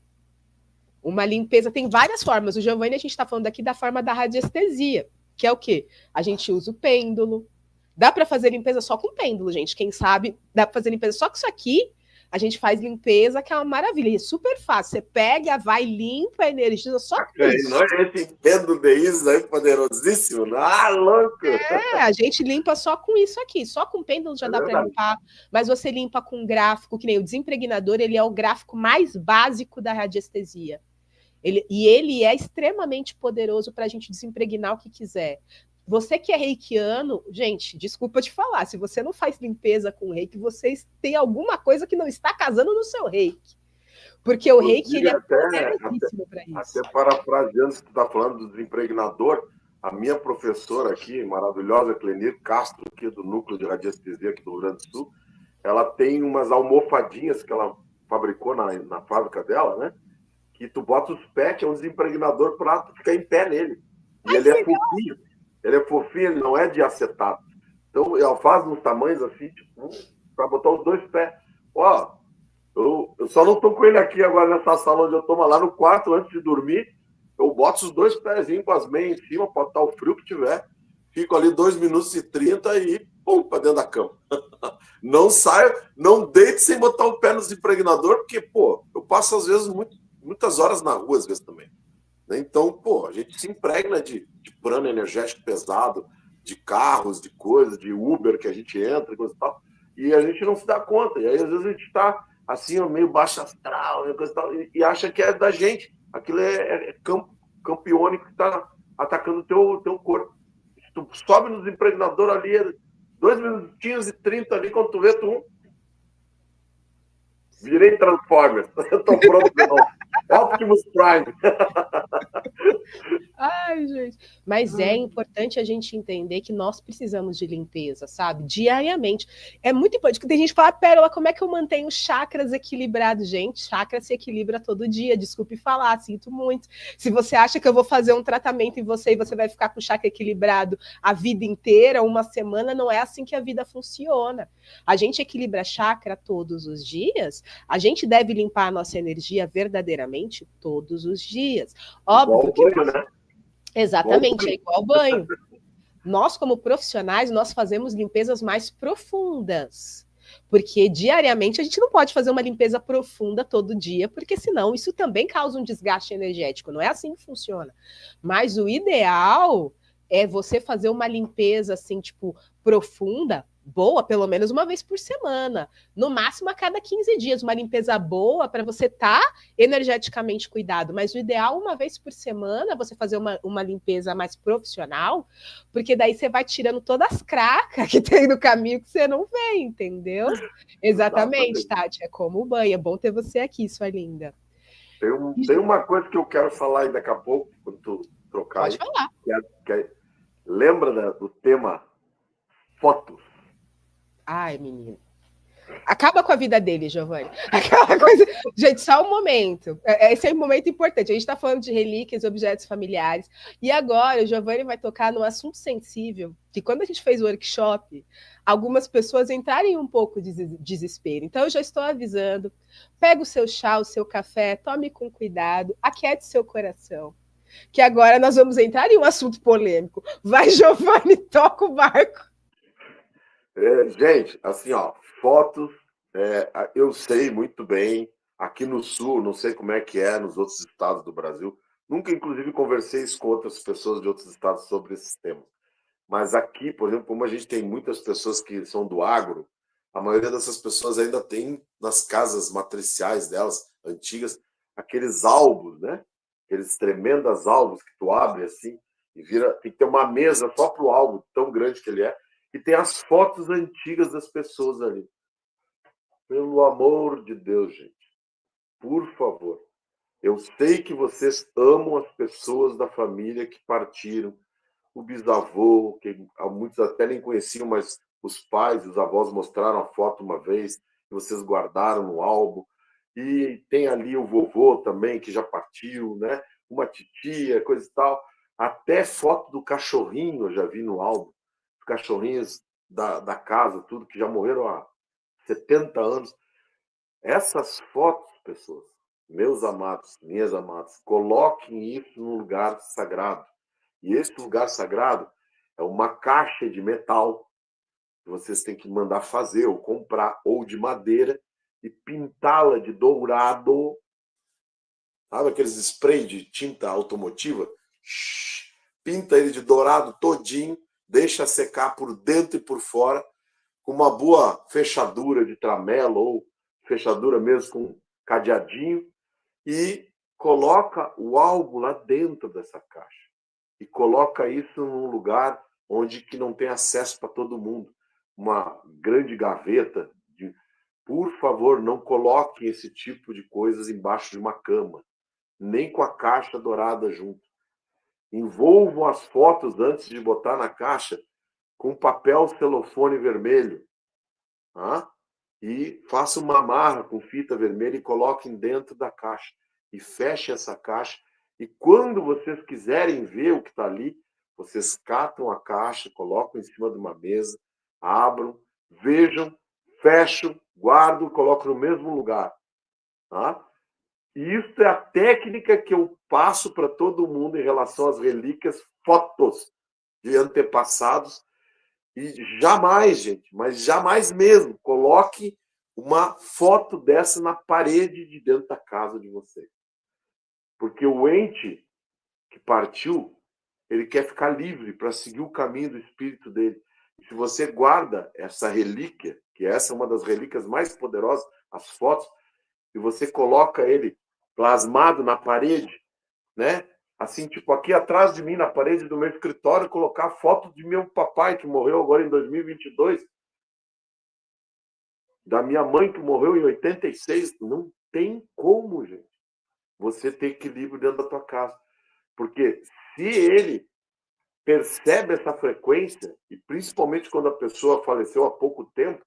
Uma limpeza, tem várias formas. O Giovanni, a gente está falando aqui da forma da radiestesia, que é o quê? A gente usa o pêndulo. Dá para fazer limpeza só com pêndulo, gente. Quem sabe, dá para fazer limpeza só com isso aqui. A gente faz limpeza, que é uma maravilha. É super fácil. Você pega, vai, limpa, energiza só com isso.
Não é esse pêndulo de isso aí, poderosíssimo. Ah, louco!
A gente limpa só com isso aqui. Só com pêndulo já dá para limpar. Mas você limpa com gráfico, que nem o desimpregnador, ele é o gráfico mais básico da radiestesia. Ele é extremamente poderoso para a gente desimpregnar o que quiser. Você que é reikiano, gente, desculpa te falar, se você não faz limpeza com reiki, vocês têm alguma coisa que não está casando no seu reiki. Porque o reiki ele é poderosíssimo para isso.
Até parafraseando o que tu está falando do desimpregnador, a minha professora aqui, maravilhosa, Clenir Castro, aqui do Núcleo de Radiestesia aqui do Rio Grande do Sul, ela tem umas almofadinhas que ela fabricou na fábrica dela, né? Que tu bota os pés, é um desimpregnador para tu ficar em pé nele. E ele é fofinho. Ele é fofinho, ele não é de acetato. Então, ela faz uns tamanhos assim, tipo, para botar os dois pés. Ó, eu só não tô com ele aqui agora nessa sala onde eu tô, mas lá no quarto, antes de dormir, eu boto os dois pezinhos com as meias em cima, para estar o frio que tiver. Fico ali 2 minutos e 30 e pum, para dentro da cama. Não saio, não deito sem botar o pé no desimpregnador, porque, pô, eu passo às vezes muitas horas na rua, às vezes também. Então, pô, a gente se impregna de prana energético pesado, de carros, de coisas, de Uber que a gente entra, coisa e tal, e a gente não se dá conta. E aí, às vezes, a gente está assim, meio baixo astral, coisa e tal, e acha que é da gente. Aquilo é campo iônico que está atacando o teu corpo. Tu sobe no desimpregnador ali, 2 minutinhos e 30 ali, quando tu vê, virei Transformers. Eu tô pronto de novo. Optimus Prime.
Ai, gente. Mas é importante a gente entender que nós precisamos de limpeza, sabe? Diariamente. É muito importante. Porque tem gente que fala, Pérola, como é que eu mantenho chakras equilibrados? Gente, chakra se equilibra todo dia. Desculpe falar, sinto muito. Se você acha que eu vou fazer um tratamento em você e você vai ficar com o chakra equilibrado a vida inteira, uma semana, não é assim que a vida funciona. A gente equilibra chakra todos os dias, a gente deve limpar a nossa energia verdadeiramente todos os dias. Óbvio que
banho, né?
exatamente, é igual banho. Nós, como profissionais, nós fazemos limpezas mais profundas. Porque diariamente a gente não pode fazer uma limpeza profunda todo dia, porque senão isso também causa um desgaste energético. Não é assim que funciona. Mas o ideal é você fazer uma limpeza assim, tipo, profunda, boa, pelo menos uma vez por semana. No máximo a cada 15 dias. Uma limpeza boa para você estar energeticamente cuidado. Mas o ideal, uma vez por semana, você fazer uma limpeza mais profissional, porque daí você vai tirando todas as cracas que tem no caminho que você não vê, entendeu? Exatamente, Tati. É como o banho. É bom ter você aqui, sua linda.
Tem uma coisa que eu quero falar aí daqui a pouco, quando tu trocar.
Pode falar.
Lembra do tema fotos?
Ai, menino. Acaba com a vida dele, Giovanni. Aquela coisa. Gente, só um momento. Esse é um momento importante. A gente está falando de relíquias, objetos familiares. E agora o Giovanni vai tocar num assunto sensível, que quando a gente fez o workshop, algumas pessoas entraram em um pouco de desespero. Então eu já estou avisando. Pega o seu chá, o seu café, tome com cuidado, aquiete seu coração. Que agora nós vamos entrar em um assunto polêmico. Vai, Giovanni, toca o barco.
Gente, assim, ó, fotos, eu sei muito bem, aqui no Sul, não sei como é que é nos outros estados do Brasil, nunca, inclusive, conversei isso com outras pessoas de outros estados sobre esse tema. Mas aqui, por exemplo, como a gente tem muitas pessoas que são do agro, a maioria dessas pessoas ainda tem nas casas matriciais delas, antigas, aqueles álbuns, né? Aqueles tremendas álbuns que tu abre assim, e vira, tem que ter uma mesa só para o álbum, tão grande que ele é, e tem as fotos antigas das pessoas ali. Pelo amor de Deus, gente, por favor. Eu sei que vocês amam as pessoas da família que partiram, o bisavô, que muitos até nem conheciam, mas os pais e os avós mostraram a foto uma vez, que vocês guardaram no álbum. E tem ali o vovô também, que já partiu, né? Uma titia, coisa e tal. Até foto do cachorrinho eu já vi no álbum. Os cachorrinhos da casa, tudo, que já morreram há 70 anos. Essas fotos, pessoas, meus amados, minhas amadas, coloquem isso num lugar sagrado. E esse lugar sagrado é uma caixa de metal que vocês têm que mandar fazer ou comprar, ou de madeira, e pintá-la de dourado. Sabe aqueles spray de tinta automotiva? Pinta ele de dourado todinho, deixa secar por dentro e por fora, com uma boa fechadura de tramela ou fechadura mesmo com cadeadinho, e coloca o álbum lá dentro dessa caixa. E coloca isso num lugar onde que não tem acesso para todo mundo. Uma grande gaveta. Por favor, não coloquem esse tipo de coisas embaixo de uma cama, nem com a caixa dourada junto. Envolvam as fotos antes de botar na caixa com papel celofane vermelho. Tá? E façam uma amarra com fita vermelha e coloquem dentro da caixa. E fechem essa caixa. E quando vocês quiserem ver o que está ali, vocês catam a caixa, colocam em cima de uma mesa, abram, vejam, fecham, guardam, colocam no mesmo lugar. Tá? E isso é a técnica que eu passo para todo mundo em relação às relíquias, fotos de antepassados. E jamais, gente, mas jamais mesmo, coloque uma foto dessa na parede de dentro da casa de vocês. Porque o ente que partiu, ele quer ficar livre para seguir o caminho do espírito dele. E se você guarda essa relíquia, que essa é uma das relíquias mais poderosas, as fotos, e você coloca ele plasmado na parede, né? Assim, tipo, aqui atrás de mim, na parede do meu escritório, colocar foto de meu papai, que morreu agora em 2022, da minha mãe, que morreu em 86. Não tem como, gente. você ter equilíbrio dentro da tua casa. Porque se ele percebe essa frequência, e principalmente quando a pessoa faleceu há pouco tempo,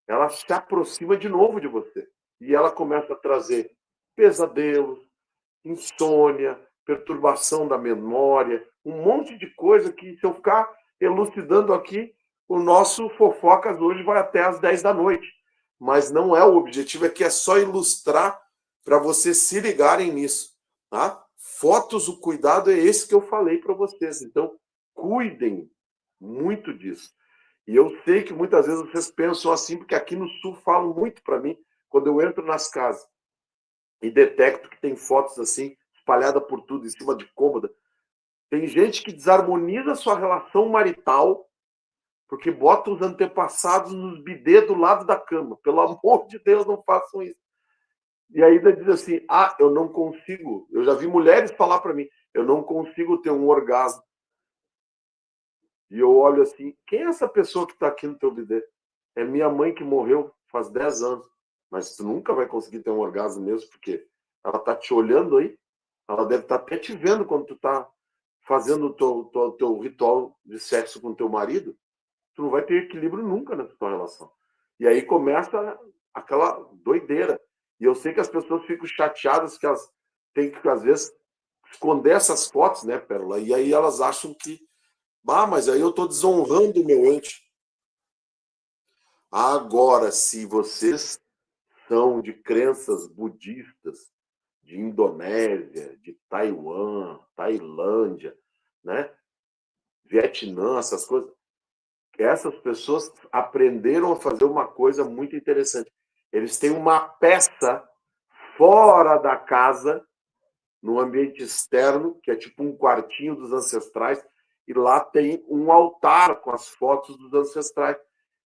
ela se aproxima de novo de você. E ela começa a trazer pesadelos, insônia, perturbação da memória, um monte de coisa que, se eu ficar elucidando aqui, o nosso Fofocas hoje vai até às 10 da noite. Mas não é o objetivo, é que é só ilustrar para vocês se ligarem nisso. Tá? Fotos, o cuidado é esse que eu falei para vocês. Então, cuidem muito disso. E eu sei que muitas vezes vocês pensam assim, porque aqui no Sul falam muito para mim, quando eu entro nas casas e detecto que tem fotos assim, espalhadas por tudo, em cima de cômoda. Tem gente que desarmoniza a sua relação marital porque bota os antepassados nos bidê do lado da cama. Pelo amor de Deus, não façam isso. E ainda diz assim, eu não consigo. Eu já vi mulheres falar para mim, eu não consigo ter um orgasmo. E eu olho assim, quem é essa pessoa que está aqui no teu bidê? É minha mãe que morreu faz 10 anos. Mas tu nunca vai conseguir ter um orgasmo mesmo, porque ela está te olhando aí. Ela deve estar até te vendo quando tu está fazendo o teu ritual de sexo com o teu marido. Tu não vai ter equilíbrio nunca nessa tua relação. E aí começa aquela doideira. E eu sei que as pessoas ficam chateadas que elas têm que, às vezes, esconder essas fotos, né, Pérola? E aí elas acham que, mas aí eu estou desonrando o meu ente. Agora, se vocês são de crenças budistas, de Indonésia, de Taiwan, Tailândia, né? Vietnã, essas coisas, essas pessoas aprenderam a fazer uma coisa muito interessante. Eles têm uma peça fora da casa, no ambiente externo, que é tipo um quartinho dos ancestrais, e lá tem um altar com as fotos dos ancestrais.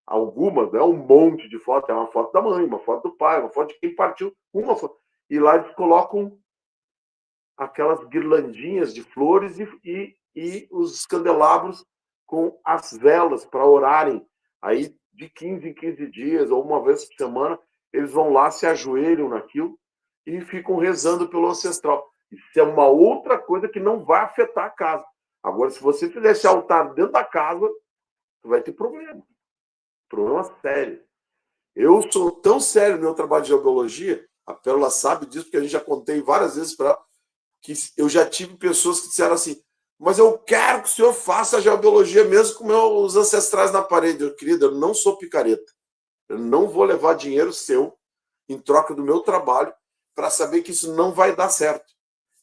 Algumas, não é um monte de fotos, é uma foto da mãe, uma foto do pai, uma foto de quem partiu, uma foto. E lá eles colocam aquelas guirlandinhas de flores e os candelabros com as velas para orarem. Aí, de 15 em 15 dias, ou uma vez por semana, eles vão lá, se ajoelham naquilo e ficam rezando pelo ancestral. Isso é uma outra coisa que não vai afetar a casa. Agora, se você fizer esse altar dentro da casa, você vai ter problema. Problema sério. Eu sou tão sério no meu trabalho de geobiologia, a Pérola sabe disso, porque a gente já contei várias vezes para ela, que eu já tive pessoas que disseram assim, mas eu quero que o senhor faça a geobiologia mesmo com meus ancestrais na parede. Eu, querida, eu não sou picareta. Eu não vou levar dinheiro seu em troca do meu trabalho para saber que isso não vai dar certo.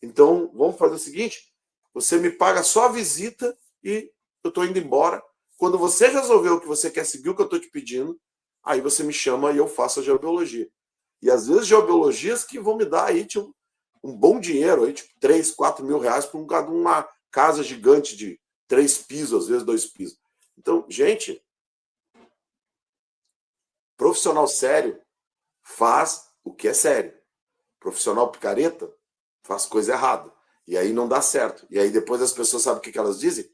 Então, vamos fazer o seguinte, você me paga só a visita e eu estou indo embora. Quando você resolver o que você quer seguir, o que eu estou te pedindo, aí você me chama e eu faço a geobiologia. E às vezes geobiologias que vão me dar aí, tipo, um bom dinheiro, aí, tipo 3, 4 mil reais por uma casa gigante de 3 pisos, às vezes 2 pisos. Então, gente, profissional sério faz o que é sério. Profissional picareta faz coisa errada. E aí não dá certo. E aí depois as pessoas sabem o que elas dizem?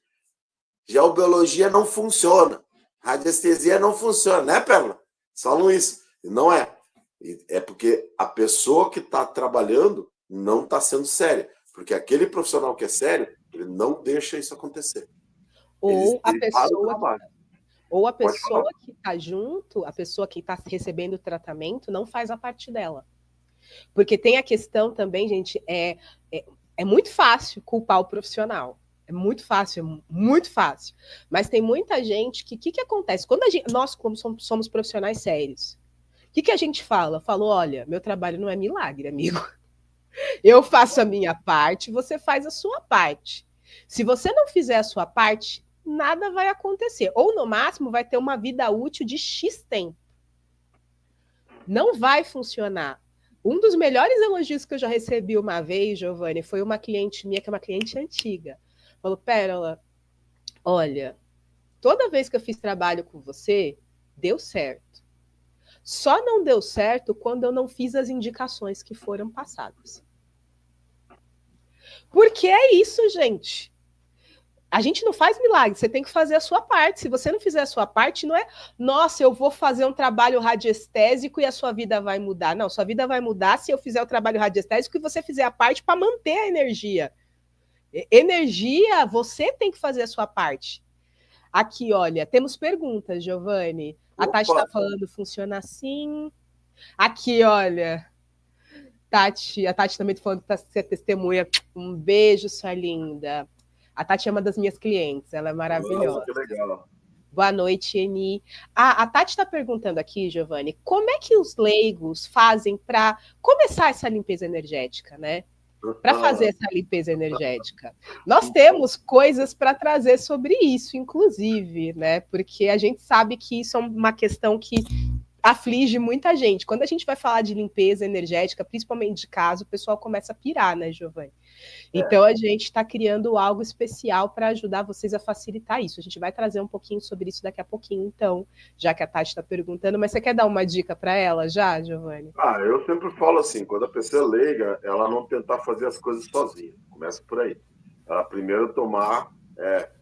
Geobiologia não funciona. Radiestesia não funciona, né, Pérola? Falam isso. E não é. É porque a pessoa que está trabalhando não está sendo séria. Porque aquele profissional que é sério, ele não deixa isso acontecer.
Ou a pessoa que está junto, a pessoa que está recebendo o tratamento, não faz a parte dela. Porque tem a questão também, gente, é muito fácil culpar o profissional. É muito fácil. Mas tem muita gente que... O que acontece? Quando nós, como somos profissionais sérios, o que a gente fala? Falou, olha, meu trabalho não é milagre, amigo. Eu faço a minha parte, você faz a sua parte. Se você não fizer a sua parte, nada vai acontecer. Ou, no máximo, vai ter uma vida útil de X tempo. Não vai funcionar. Um dos melhores elogios que eu já recebi uma vez, Giovanni, foi uma cliente minha, que é uma cliente antiga. Falou, Pérola, olha, toda vez que eu fiz trabalho com você, deu certo. Só não deu certo quando eu não fiz as indicações que foram passadas. Porque é isso, gente. A gente não faz milagre, você tem que fazer a sua parte. Se você não fizer a sua parte, não é, nossa, eu vou fazer um trabalho radiestésico e a sua vida vai mudar. Não, sua vida vai mudar se eu fizer o trabalho radiestésico e você fizer a parte para manter a energia. Energia, você tem que fazer a sua parte. Aqui, olha, temos perguntas, Giovanni. A Tati está falando, funciona assim. Aqui, olha, Tati, a Tati também está falando que você é testemunha. Um beijo, sua linda. A Tati é uma das minhas clientes, ela é maravilhosa.
Que legal.
Boa noite, Eni. A Tati está perguntando aqui, Giovanni, como é que os leigos fazem para começar essa limpeza energética, né? Para fazer essa limpeza energética. Nós temos coisas para trazer sobre isso, inclusive, né? Porque a gente sabe que isso é uma questão que aflige muita gente. Quando a gente vai falar de limpeza energética, principalmente de casa, o pessoal começa a pirar, né, Giovanni? Então, a gente está criando algo especial para ajudar vocês a facilitar isso. A gente vai trazer um pouquinho sobre isso daqui a pouquinho, então, já que a Tati está perguntando. Mas você quer dar uma dica para ela já, Giovanni?
Eu sempre falo assim, quando a pessoa é leiga, ela não tentar fazer as coisas sozinha. Começa por aí. Ela primeiro tomar,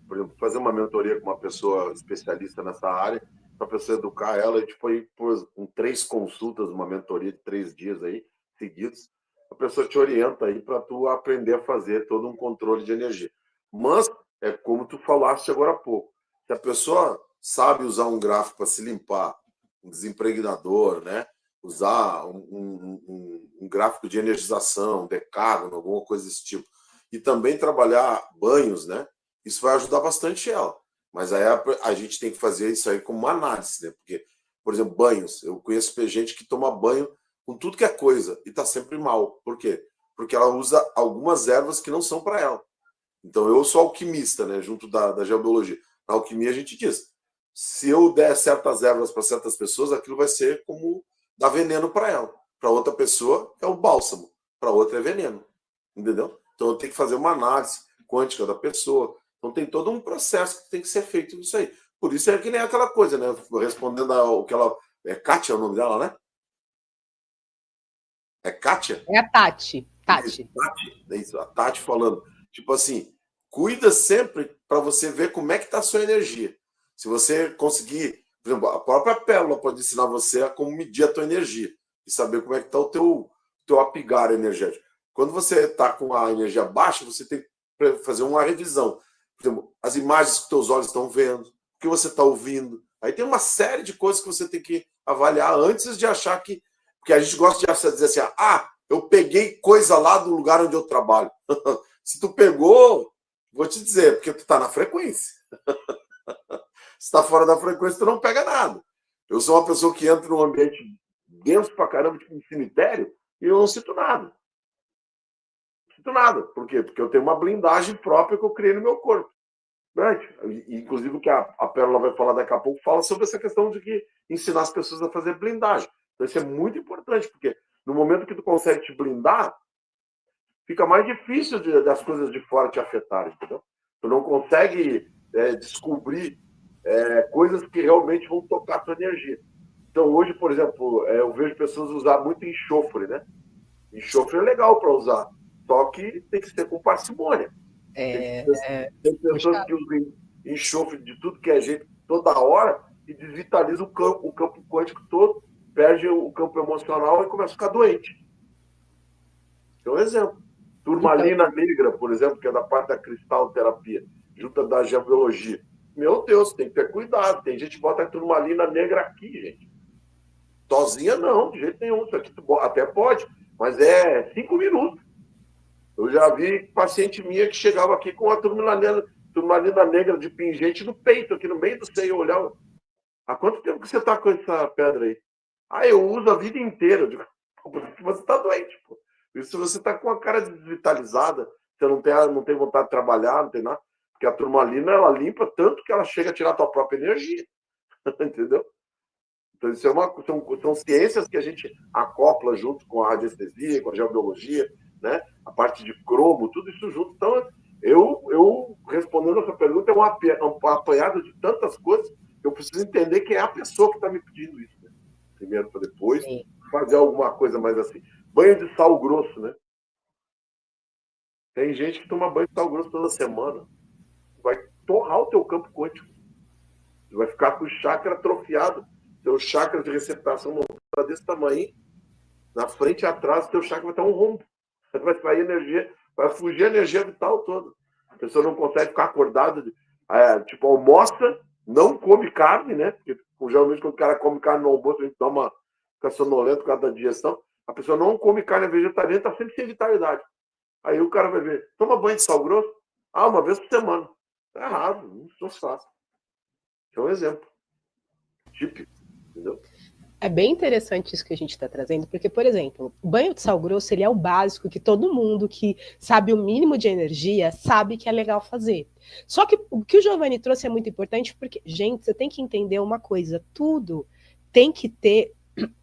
por exemplo, fazer uma mentoria com uma pessoa especialista nessa área, para a pessoa educar ela. A gente foi com 3 consultas, uma mentoria de 3 dias aí, seguidos. A pessoa te orienta aí para tu aprender a fazer todo um controle de energia. Mas, é como tu falaste agora há pouco, se a pessoa sabe usar um gráfico para se limpar, um desimpregnador, né? Usar um gráfico de energização, um decágono, alguma coisa desse tipo, e também trabalhar banhos, né? Isso vai ajudar bastante ela. Mas aí a gente tem que fazer isso aí como uma análise, né? Porque, por exemplo, banhos. Eu conheço gente que toma banho com tudo que é coisa e está sempre mal. Por quê? Porque ela usa algumas ervas que não são para ela. Então, eu sou alquimista, né? Junto da geobiologia. Na alquimia, a gente diz, se eu der certas ervas para certas pessoas, aquilo vai ser como dar veneno para ela. Para outra pessoa, é o bálsamo. Para outra, é veneno. Entendeu? Então, eu tenho que fazer uma análise quântica da pessoa. Então, tem todo um processo que tem que ser feito nisso aí. Por isso é que nem aquela coisa, né? Respondendo ao que ela... Kátia é o nome dela, né? É Kátia?
É a Tati.
Tati. É isso, a Tati falando. Tipo assim, cuida sempre para você ver como é que está a sua energia. Se você conseguir... Por exemplo, a própria Pérola pode ensinar você a como medir a tua energia e saber como é que está o teu apigar energético. Quando você está com a energia baixa, você tem que fazer uma revisão. Por exemplo, as imagens que teus olhos estão vendo, o que você está ouvindo. Aí tem uma série de coisas que você tem que avaliar antes de achar que... Porque a gente gosta de dizer assim, eu peguei coisa lá do lugar onde eu trabalho. Se tu pegou, vou te dizer, porque tu está na frequência. Se está fora da frequência, tu não pega nada. Eu sou uma pessoa que entra num ambiente denso pra caramba, tipo um cemitério, e eu não sinto nada. Nada. Por quê? Porque eu tenho uma blindagem própria que eu criei no meu corpo. Inclusive, o que a Pérola vai falar daqui a pouco fala sobre essa questão de que ensinar as pessoas a fazer blindagem. Então, isso é muito importante, porque no momento que tu consegue te blindar, fica mais difícil das coisas de fora te afetarem, entendeu? Tu não consegue descobrir coisas que realmente vão tocar a tua energia. Então, hoje, por exemplo, eu vejo pessoas usar muito enxofre, né? Enxofre é legal para usar, só que tem que ser com parcimônia. Tem pessoas que usam enxofre de tudo que é jeito toda hora e desvitaliza o campo quântico todo, perde o campo emocional e começa a ficar doente. É um exemplo. Turmalina negra, por exemplo, que é da parte da cristalterapia, junto da geobiologia. Meu Deus, tem que ter cuidado. Tem gente que bota a turmalina negra aqui, gente. Sozinha não, de jeito nenhum. Isso aqui até pode, mas é 5 minutos. Eu já vi paciente minha que chegava aqui com a turmalina negra de pingente no peito, aqui no meio do seio. Eu olhava, há quanto tempo que você está com essa pedra aí? Eu uso a vida inteira. Eu digo, você está doente, pô. Se você está com a cara desvitalizada, você não tem vontade de trabalhar, não tem nada. Porque a turmalina, ela limpa tanto que ela chega a tirar a tua própria energia. Entendeu? Então, isso são ciências que a gente acopla junto com a radiestesia, com a geobiologia, né? A parte de cromo, tudo isso junto. Então, eu respondendo essa pergunta, é um apanhado de tantas coisas que eu preciso entender quem é a pessoa que está me pedindo isso. Né? Primeiro, para depois fazer alguma coisa mais assim. Banho de sal grosso, né? Tem gente que toma banho de sal grosso toda semana. vai torrar o teu campo quântico. Tu vai ficar com o chakra atrofiado. Teu chakra de receptação montada desse tamanho, na frente e atrás, teu chakra vai estar um rombo. Vai sair energia, vai fugir a energia vital toda. A pessoa não consegue ficar acordada, tipo, almoça, não come carne, né? Porque geralmente quando o cara come carne no almoço, a gente dá uma fica sonolento por causa da digestão. A pessoa não come carne vegetariana, está sempre sem vitalidade. Aí o cara vai ver, toma banho de sal grosso? Ah, uma vez por semana. Tá errado, não se faz. É um exemplo típico, entendeu?
É bem interessante isso que a gente está trazendo, porque, por exemplo, o banho de sal grosso ele é o básico que todo mundo que sabe o mínimo de energia sabe que é legal fazer. Só que o que o Giovanni trouxe é muito importante, porque, gente, você tem que entender uma coisa, tudo tem que ter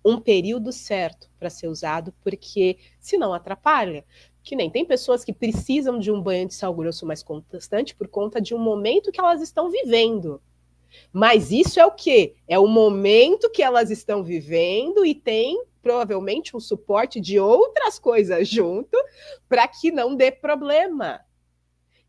um período certo para ser usado, porque senão atrapalha. Que nem tem pessoas que precisam de um banho de sal grosso mais constante por conta de um momento que elas estão vivendo. Mas isso é o quê? É o momento que elas estão vivendo e tem provavelmente um suporte de outras coisas junto para que não dê problema.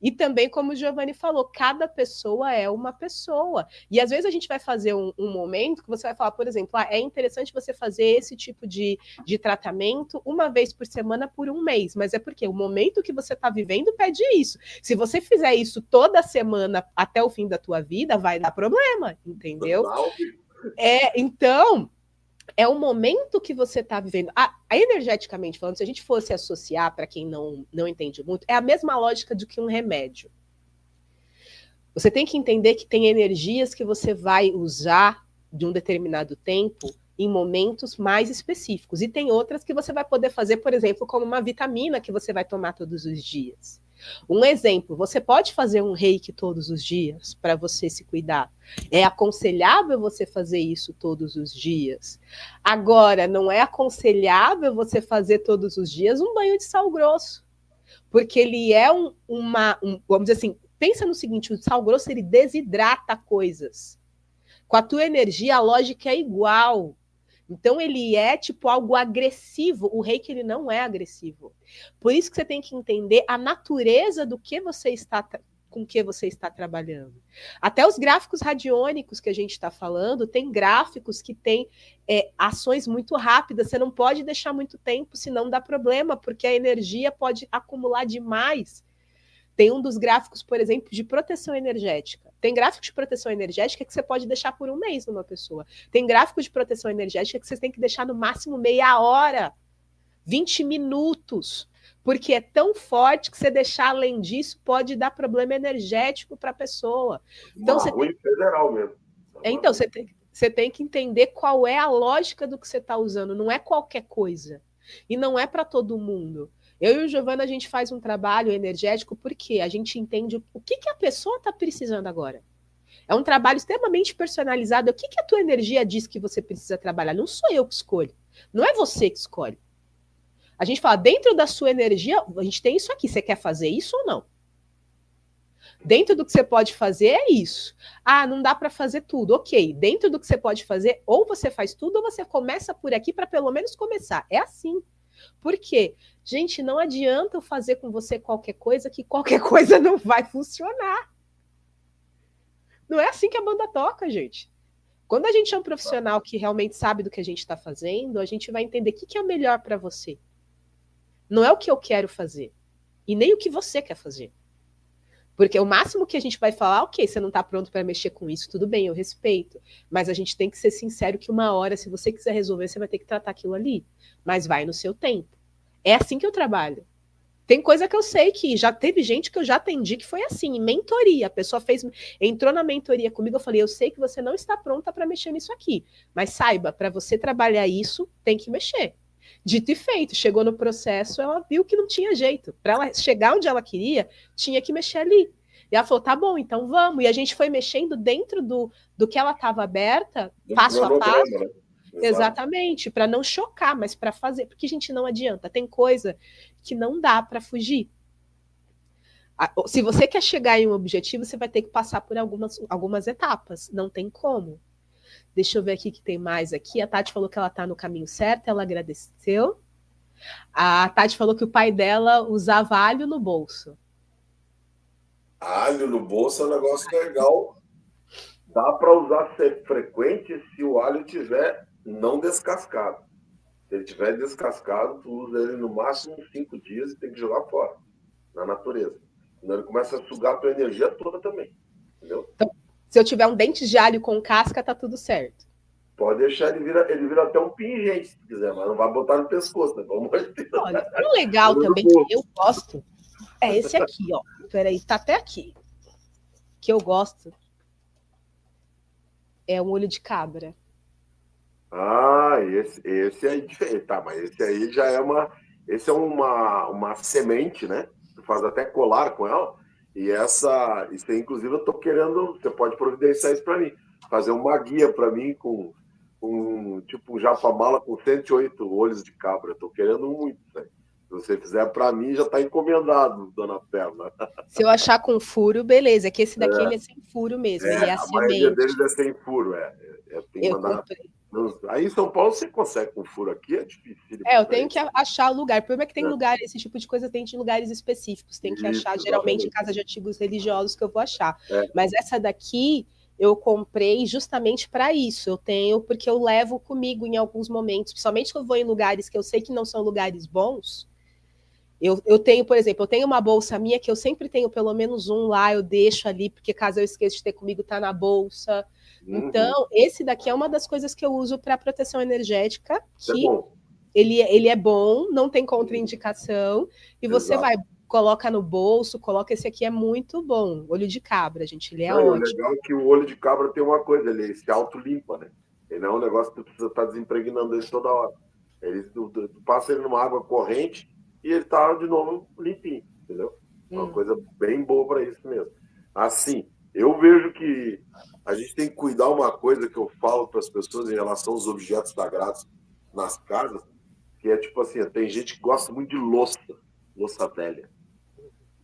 E também, como o Giovanni falou, cada pessoa é uma pessoa. E às vezes a gente vai fazer um momento que você vai falar, por exemplo, é interessante você fazer esse tipo de tratamento uma vez por semana por um mês. Mas é porque o momento que você está vivendo pede isso. Se você fizer isso toda semana até o fim da tua vida, vai dar problema, entendeu? Então, é o momento que você está vivendo. Energeticamente falando, se a gente fosse associar, para quem não entende muito, é a mesma lógica do que um remédio. Você tem que entender que tem energias que você vai usar de um determinado tempo em momentos mais específicos. E tem outras que você vai poder fazer, por exemplo, como uma vitamina que você vai tomar todos os dias. Um exemplo, você pode fazer um reiki todos os dias para você se cuidar. É aconselhável você fazer isso todos os dias. Agora, não é aconselhável você fazer todos os dias um banho de sal grosso. Porque ele é vamos dizer assim, pensa no seguinte, o sal grosso ele desidrata coisas. Com a tua energia, a lógica é igual. Então ele é tipo algo agressivo. O reiki ele não é agressivo. Por isso que você tem que entender a natureza do que você está com que você está trabalhando. Até os gráficos radiônicos que a gente está falando, tem gráficos que têm ações muito rápidas. Você não pode deixar muito tempo, senão dá problema, porque a energia pode acumular demais. Tem um dos gráficos, por exemplo, de proteção energética. Tem gráfico de proteção energética que você pode deixar por um mês numa pessoa. Tem gráfico de proteção energética que você tem que deixar no máximo meia hora, 20 minutos, porque é tão forte que você deixar além disso pode dar problema energético para a pessoa. Então,
federal mesmo.
Então, você tem que entender qual é a lógica do que você está usando. Não é qualquer coisa. E não é para todo mundo. Eu e o Giovanni, a gente faz um trabalho energético porque a gente entende o que a pessoa está precisando agora. É um trabalho extremamente personalizado. O que a tua energia diz que você precisa trabalhar? Não sou eu que escolho. Não é você que escolhe. A gente fala, dentro da sua energia, a gente tem isso aqui. Você quer fazer isso ou não? Dentro do que você pode fazer é isso. Não dá para fazer tudo. Ok, dentro do que você pode fazer, ou você faz tudo, ou você começa por aqui para pelo menos começar. É assim. Por quê? Gente, não adianta eu fazer com você qualquer coisa que qualquer coisa não vai funcionar. Não é assim que a banda toca, gente. Quando a gente é um profissional que realmente sabe do que a gente está fazendo, a gente vai entender o que é o melhor para você. Não é o que eu quero fazer. E nem o que você quer fazer. Porque o máximo que a gente vai falar, ok, você não está pronto para mexer com isso, tudo bem, eu respeito. Mas a gente tem que ser sincero que uma hora, se você quiser resolver, você vai ter que tratar aquilo ali. Mas vai no seu tempo. É assim que eu trabalho. Tem coisa que eu sei que já teve gente que eu já atendi que foi assim, em mentoria. A pessoa entrou na mentoria comigo, eu falei, eu sei que você não está pronta para mexer nisso aqui. Mas saiba, para você trabalhar isso, tem que mexer. Dito e feito, chegou no processo, ela viu que não tinha jeito. Para ela chegar onde ela queria, tinha que mexer ali. E ela falou, tá bom, então vamos. E a gente foi mexendo dentro do que ela estava aberta, passo a passo. Né? Exatamente, para não chocar, mas para fazer. Porque, gente, não adianta. Tem coisa que não dá para fugir. Se você quer chegar em um objetivo, você vai ter que passar por algumas etapas. Não tem como. Deixa eu ver aqui que tem mais aqui. A Tati falou que ela está no caminho certo, ela agradeceu. A Tati falou que o pai dela usava alho no bolso.
Alho no bolso é um negócio legal. Dá para usar ser frequente se o alho tiver não descascado. Se ele tiver descascado, tu usa ele no máximo 5 dias e tem que jogar fora, na natureza. Senão ele começa a sugar a tua energia toda também. Entendeu?
Então, se eu tiver um dente de alho com casca, tá tudo certo.
Pode deixar, ele vira até um pingente, se quiser, mas não vai botar no pescoço, né? Pelo amor de Deus.
Olha, um legal também que eu gosto é esse aqui, ó. Peraí, tá até aqui. Que eu gosto é um olho de cabra.
Ah, esse aí é diferente. Tá, mas esse aí já é uma. Esse é uma semente, né? Tu faz até colar com ela. E isso aí, inclusive, eu tô querendo. Você pode providenciar isso para mim. Fazer uma guia para mim com tipo um japamala com 108 olhos de cabra. Eu tô querendo muito, né? Se você fizer para mim, já está encomendado, dona Perla.
Se eu achar com furo, beleza. É que esse daqui ele é sem furo mesmo. Ele é a
A maioria
semente.
deles é sem furo, tem que
Eu
mandar.
comprei.
Aí em São Paulo você consegue com furo, aqui é difícil.
Eu tenho que achar o lugar. O problema é que tem lugar, esse tipo de coisa tem de lugares específicos. Tem que achar, geralmente, em casa de artigos religiosos que eu vou achar. Mas essa daqui eu comprei justamente para isso. Eu tenho, porque eu levo comigo em alguns momentos, principalmente quando eu vou em lugares que eu sei que não são lugares bons. Eu tenho, por exemplo, eu tenho uma bolsa minha que eu sempre tenho pelo menos um lá, eu deixo ali, porque caso eu esqueça de ter comigo, tá na bolsa. Então, esse daqui é uma das coisas que eu uso para proteção energética, que ele é bom, não tem contraindicação, e você vai, coloca no bolso, coloca esse aqui, é muito bom. Olho de cabra, gente, ele é ótimo.
O legal é que o olho de cabra tem uma coisa, ele se auto-limpa, né? Ele não é um negócio que tu precisa estar desimpregnando ele toda hora. Tu passa ele numa água corrente e ele tá de novo limpinho, entendeu? É uma coisa bem boa para isso mesmo. Assim, eu vejo que a gente tem que cuidar uma coisa que eu falo para as pessoas em relação aos objetos sagrados nas casas, que é tipo assim, tem gente que gosta muito de louça velha.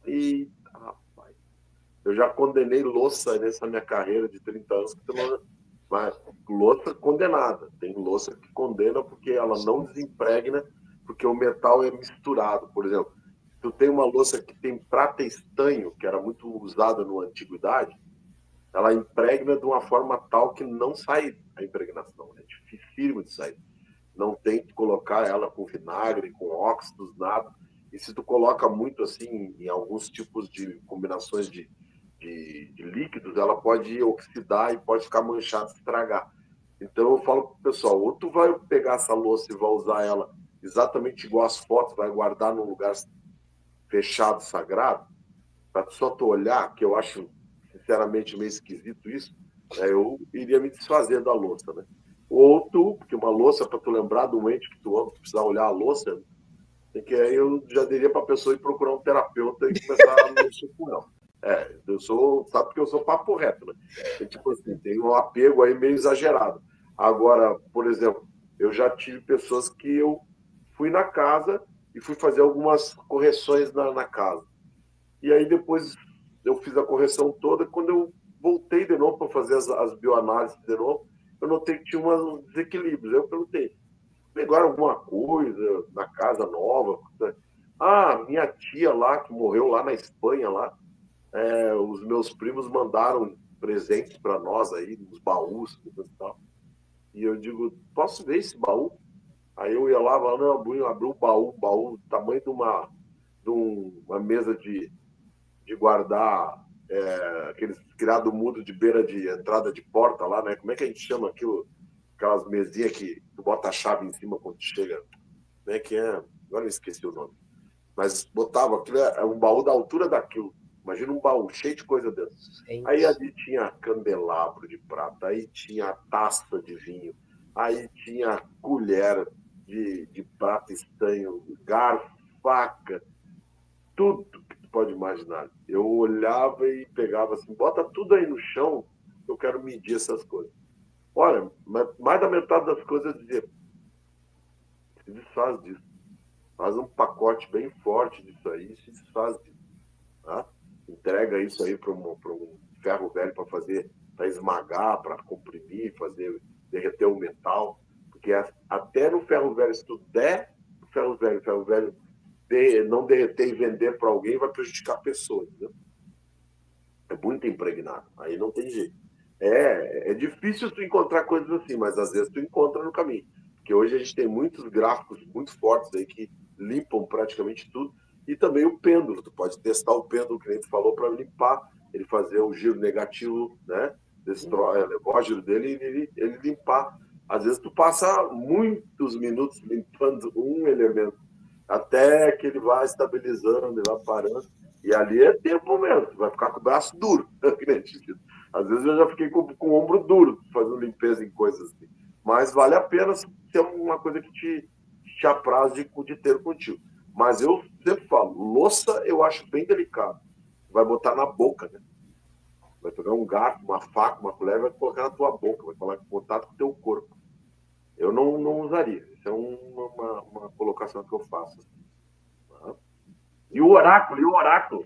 E, rapaz, eu já condenei louça nessa minha carreira de 30 anos, mas louça condenada. Tem louça que condena porque ela não desimpregna, porque o metal é misturado. Por exemplo, tu tem uma louça que tem prata e estanho, que era muito usada na antiguidade, ela impregna de uma forma tal que não sai a impregnação. É dificílimo de sair. Não tem que colocar ela com vinagre, com óxidos, nada. E se tu coloca muito assim em alguns tipos de combinações de líquidos, ela pode oxidar e pode ficar manchada, estragar. Então eu falo pro pessoal, ou tu vai pegar essa louça e vai usar ela exatamente igual as fotos, vai guardar num lugar fechado, sagrado, para só tu olhar, que eu acho sinceramente meio esquisito isso, né? Eu iria me desfazer da louça, né? Ou tu, porque uma louça, para tu lembrar do ente que tu ama, tu precisar olhar a louça, tem que aí eu já diria para a pessoa ir procurar um terapeuta e começar a mexer com ela. Sabe que eu sou papo reto, né? Tipo assim, tem um apego aí meio exagerado. Agora, por exemplo, eu já tive pessoas que eu fui na casa e fui fazer algumas correções na casa. E aí depois eu fiz a correção toda. Quando eu voltei de novo para fazer as bioanálises de novo, eu notei que tinha uns desequilíbrios. Eu perguntei, pegaram alguma coisa na casa nova? Ah, minha tia lá, que morreu lá na Espanha, lá, os meus primos mandaram presentes para nós aí, uns baús e tal. E eu digo, posso ver esse baú? Aí eu ia lá, abri um baú do tamanho de uma mesa de guardar aqueles criado mudo de beira de entrada de porta lá, né? Como é que a gente chama aquilo? Aquelas mesinhas que tu bota a chave em cima quando tu chega. Como é que é? Agora eu esqueci o nome. Mas botava aquilo, é um baú da altura daquilo. Imagina um baú cheio de coisa dentro. Aí ali tinha candelabro de prata, aí tinha taça de vinho, aí tinha colher de prata estanho, garfo, faca, tudo que tu pode imaginar. Eu olhava e pegava assim, bota tudo aí no chão, eu quero medir essas coisas. Olha, mais da metade das coisas eu dizia, se desfaz disso. Faz um pacote bem forte disso aí, se desfaz disso. Tá? Entrega isso aí para um ferro velho para fazer, para esmagar, para comprimir, fazer derreter o metal. Porque até no ferro velho, se tu der o ferro velho não derreter e vender para alguém, vai prejudicar a pessoa. Entendeu? É muito impregnado. Aí não tem jeito. É difícil tu encontrar coisas assim, mas às vezes tu encontra no caminho. Porque hoje a gente tem muitos gráficos muito fortes aí que limpam praticamente tudo. E também o pêndulo. Tu pode testar o pêndulo, que nem tu falou, para limpar, ele fazer o giro negativo, né? Levar o giro dele e ele limpar. Às vezes tu passa muitos minutos limpando um elemento, até que ele vai estabilizando, ele vai parando. E ali é tempo mesmo, tu vai ficar com o braço duro. Às vezes eu já fiquei com o ombro duro fazendo limpeza em coisas assim. Mas vale a pena ter uma coisa que te apraz de ter contigo. Mas eu sempre falo, louça eu acho bem delicado. Vai botar na boca, né? Vai pegar um garfo, uma faca, uma colher, vai colocar na tua boca, vai falar em contato com o teu corpo. Eu não usaria. Isso é uma colocação que eu faço. E o oráculo?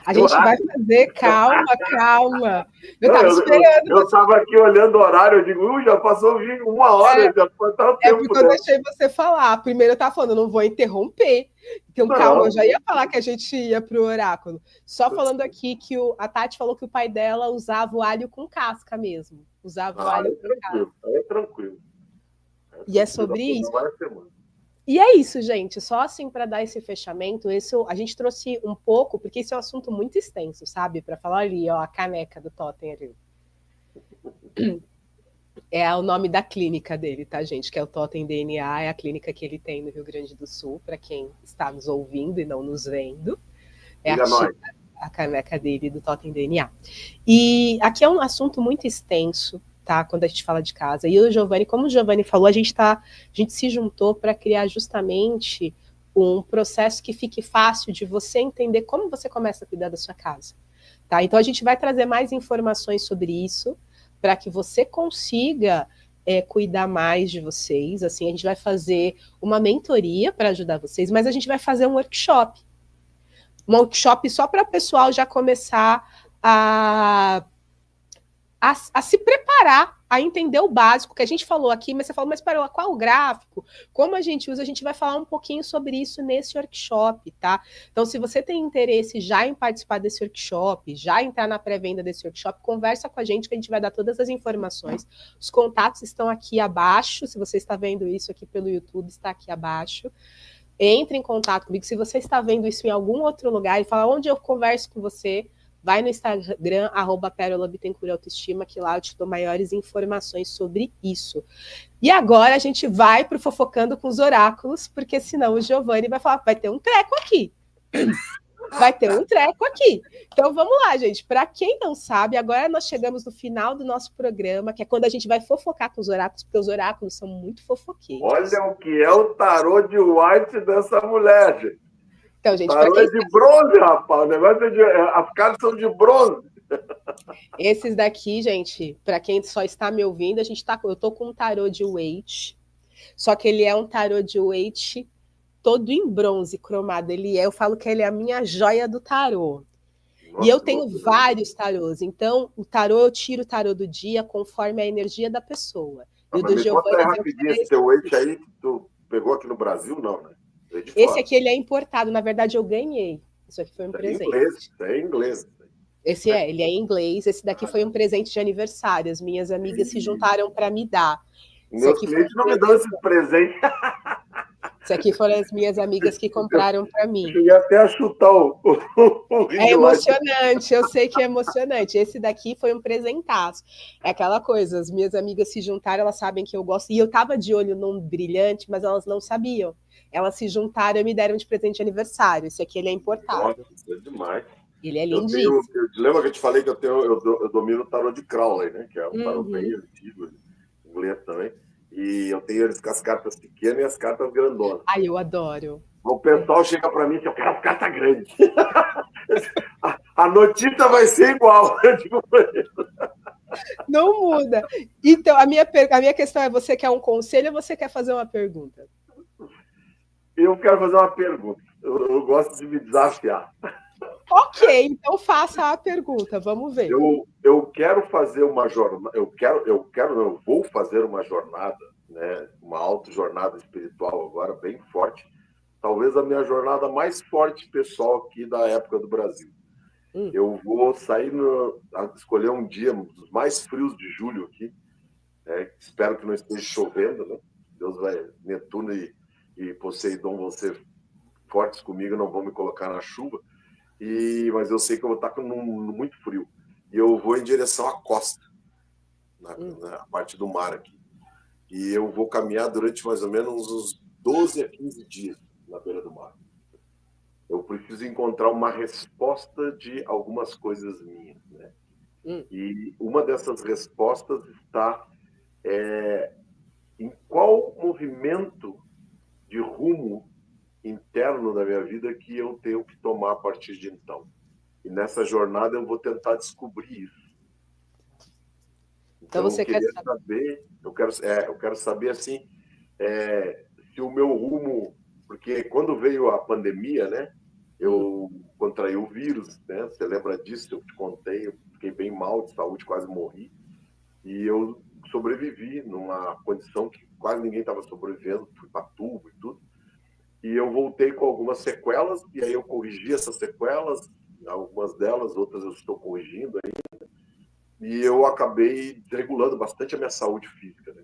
A gente vai fazer, calma. Eu estava esperando.
Eu estava aqui olhando o horário, eu digo, já passou 1 hora, já foi tanto tempo.
É porque eu deixei você falar. Primeiro eu estava falando, eu não vou interromper. Então, calma, eu já ia falar que a gente ia para o oráculo. Só falando aqui que a Tati falou que o pai dela usava o alho com casca mesmo. Usava o alho com casca.
É tranquilo.
E é sobre isso. E é isso, gente. Só assim para dar esse fechamento, a gente trouxe um pouco, porque esse é um assunto muito extenso, sabe? Para falar ali, ó, a caneca do Totem ali. É o nome da clínica dele, tá, gente? Que é o Totem DNA, é a clínica que ele tem no Rio Grande do Sul, para quem está nos ouvindo e não nos vendo. É a caneca dele do Totem DNA. E aqui é um assunto muito extenso, tá? Quando a gente fala de casa. E o Giovanni, como o Giovanni falou, a gente se juntou para criar justamente um processo que fique fácil de você entender como você começa a cuidar da sua casa. Tá? Então a gente vai trazer mais informações sobre isso, para que você consiga cuidar mais de vocês. Assim, a gente vai fazer uma mentoria para ajudar vocês, mas a gente vai fazer um workshop. Um workshop só para o pessoal já começar a se preparar, a entender o básico que a gente falou aqui, mas você falou, mas para qual o gráfico? Como a gente usa? A gente vai falar um pouquinho sobre isso nesse workshop, tá? Então, se você tem interesse já em participar desse workshop, já entrar na pré-venda desse workshop, conversa com a gente que a gente vai dar todas as informações. Os contatos estão aqui abaixo, se você está vendo isso aqui pelo YouTube, está aqui abaixo. Entre em contato comigo. Se você está vendo isso em algum outro lugar e fala onde eu converso com você, vai no Instagram, @perolabittencourt-autoestima, que lá eu te dou maiores informações sobre isso. E agora a gente vai para o Fofocando com os Oráculos, porque senão o Giovanni vai falar, vai ter um treco aqui. Vai ter um treco aqui. Então vamos lá, gente. Para quem não sabe, agora nós chegamos no final do nosso programa, que é quando a gente vai fofocar com os oráculos, porque os oráculos são muito fofoqueiros.
Olha o que é o tarô de White dessa mulher, gente.
Então, gente,
tarô é de bronze, rapaz. O negócio as cartas são de bronze.
Esses daqui, gente, para quem só está me ouvindo, eu tô com um tarô de Waite, só que ele é um tarô de Waite todo em bronze, cromado. Eu falo que ele é a minha joia do tarô. Nossa, e eu tenho vários tarôs. Então, o tarô, eu tiro o tarô do dia conforme a energia da pessoa.
E o do Giovanni... rapidinho, esse teu Waite aí que tu pegou aqui no Brasil, não, né?
Esse aqui, ele é importado. Na verdade, eu ganhei. Isso aqui foi um presente.
É inglês.
Ele é em inglês. Esse daqui foi um presente de aniversário. As minhas amigas se juntaram para me dar.
Meus clientes não me dão esse presente.
Isso aqui foram as minhas amigas que compraram para mim.
Eu ia até chutar o
É emocionante, eu sei que é emocionante. Esse daqui foi um presentaço. É aquela coisa, as minhas amigas se juntaram, elas sabem que eu gosto. E eu tava de olho num brilhante, mas elas não sabiam. Elas se juntaram e me deram de presente de aniversário. Esse aqui, ele é importado.
Nossa, é demais.
Ele é lindíssimo.
Lembra que eu te falei que eu domino o tarô de Crowley, né? Que é um tarô bem antigo, inglês também. E eu tenho eles com as cartas pequenas e as cartas grandonas.
Ai, eu adoro.
O pessoal chega para mim e diz, eu quero as cartas grandes. A notícia vai ser igual.
Não muda. Então, a minha questão é, você quer um conselho ou você quer fazer uma pergunta?
Eu quero fazer uma pergunta. Eu gosto de me desafiar.
Ok, então faça a pergunta, vamos ver.
Eu quero fazer uma jornada, eu vou fazer uma jornada, né? Uma autojornada espiritual agora, bem forte. Talvez a minha jornada mais forte pessoal aqui da época do Brasil. Eu vou sair, escolher um dia dos mais frios de julho aqui. Espero que não esteja chovendo, né? Deus vai, Netuno e Poseidon vão ser fortes comigo, não vão me colocar na chuva. Mas eu sei que eu vou estar com muito frio. E eu vou em direção à costa, na parte do mar aqui. E eu vou caminhar durante mais ou menos uns 12 a 15 dias na beira do mar. Eu preciso encontrar uma resposta de algumas coisas minhas, né? E uma dessas respostas está em qual movimento de rumo interno da minha vida que eu tenho que tomar a partir de então. E nessa jornada eu vou tentar descobrir isso. Então você quer saber, eu quero saber assim, se o meu rumo, porque quando veio a pandemia, né, eu contraí o vírus, né? Você lembra disso? Eu te contei, eu fiquei bem mal de saúde, quase morri. E eu sobrevivi numa condição que quase ninguém estava sobrevivendo, fui para tubo e tudo. E eu voltei com algumas sequelas, e aí eu corrigi essas sequelas, algumas delas, outras eu estou corrigindo ainda. E eu acabei desregulando bastante a minha saúde física, né?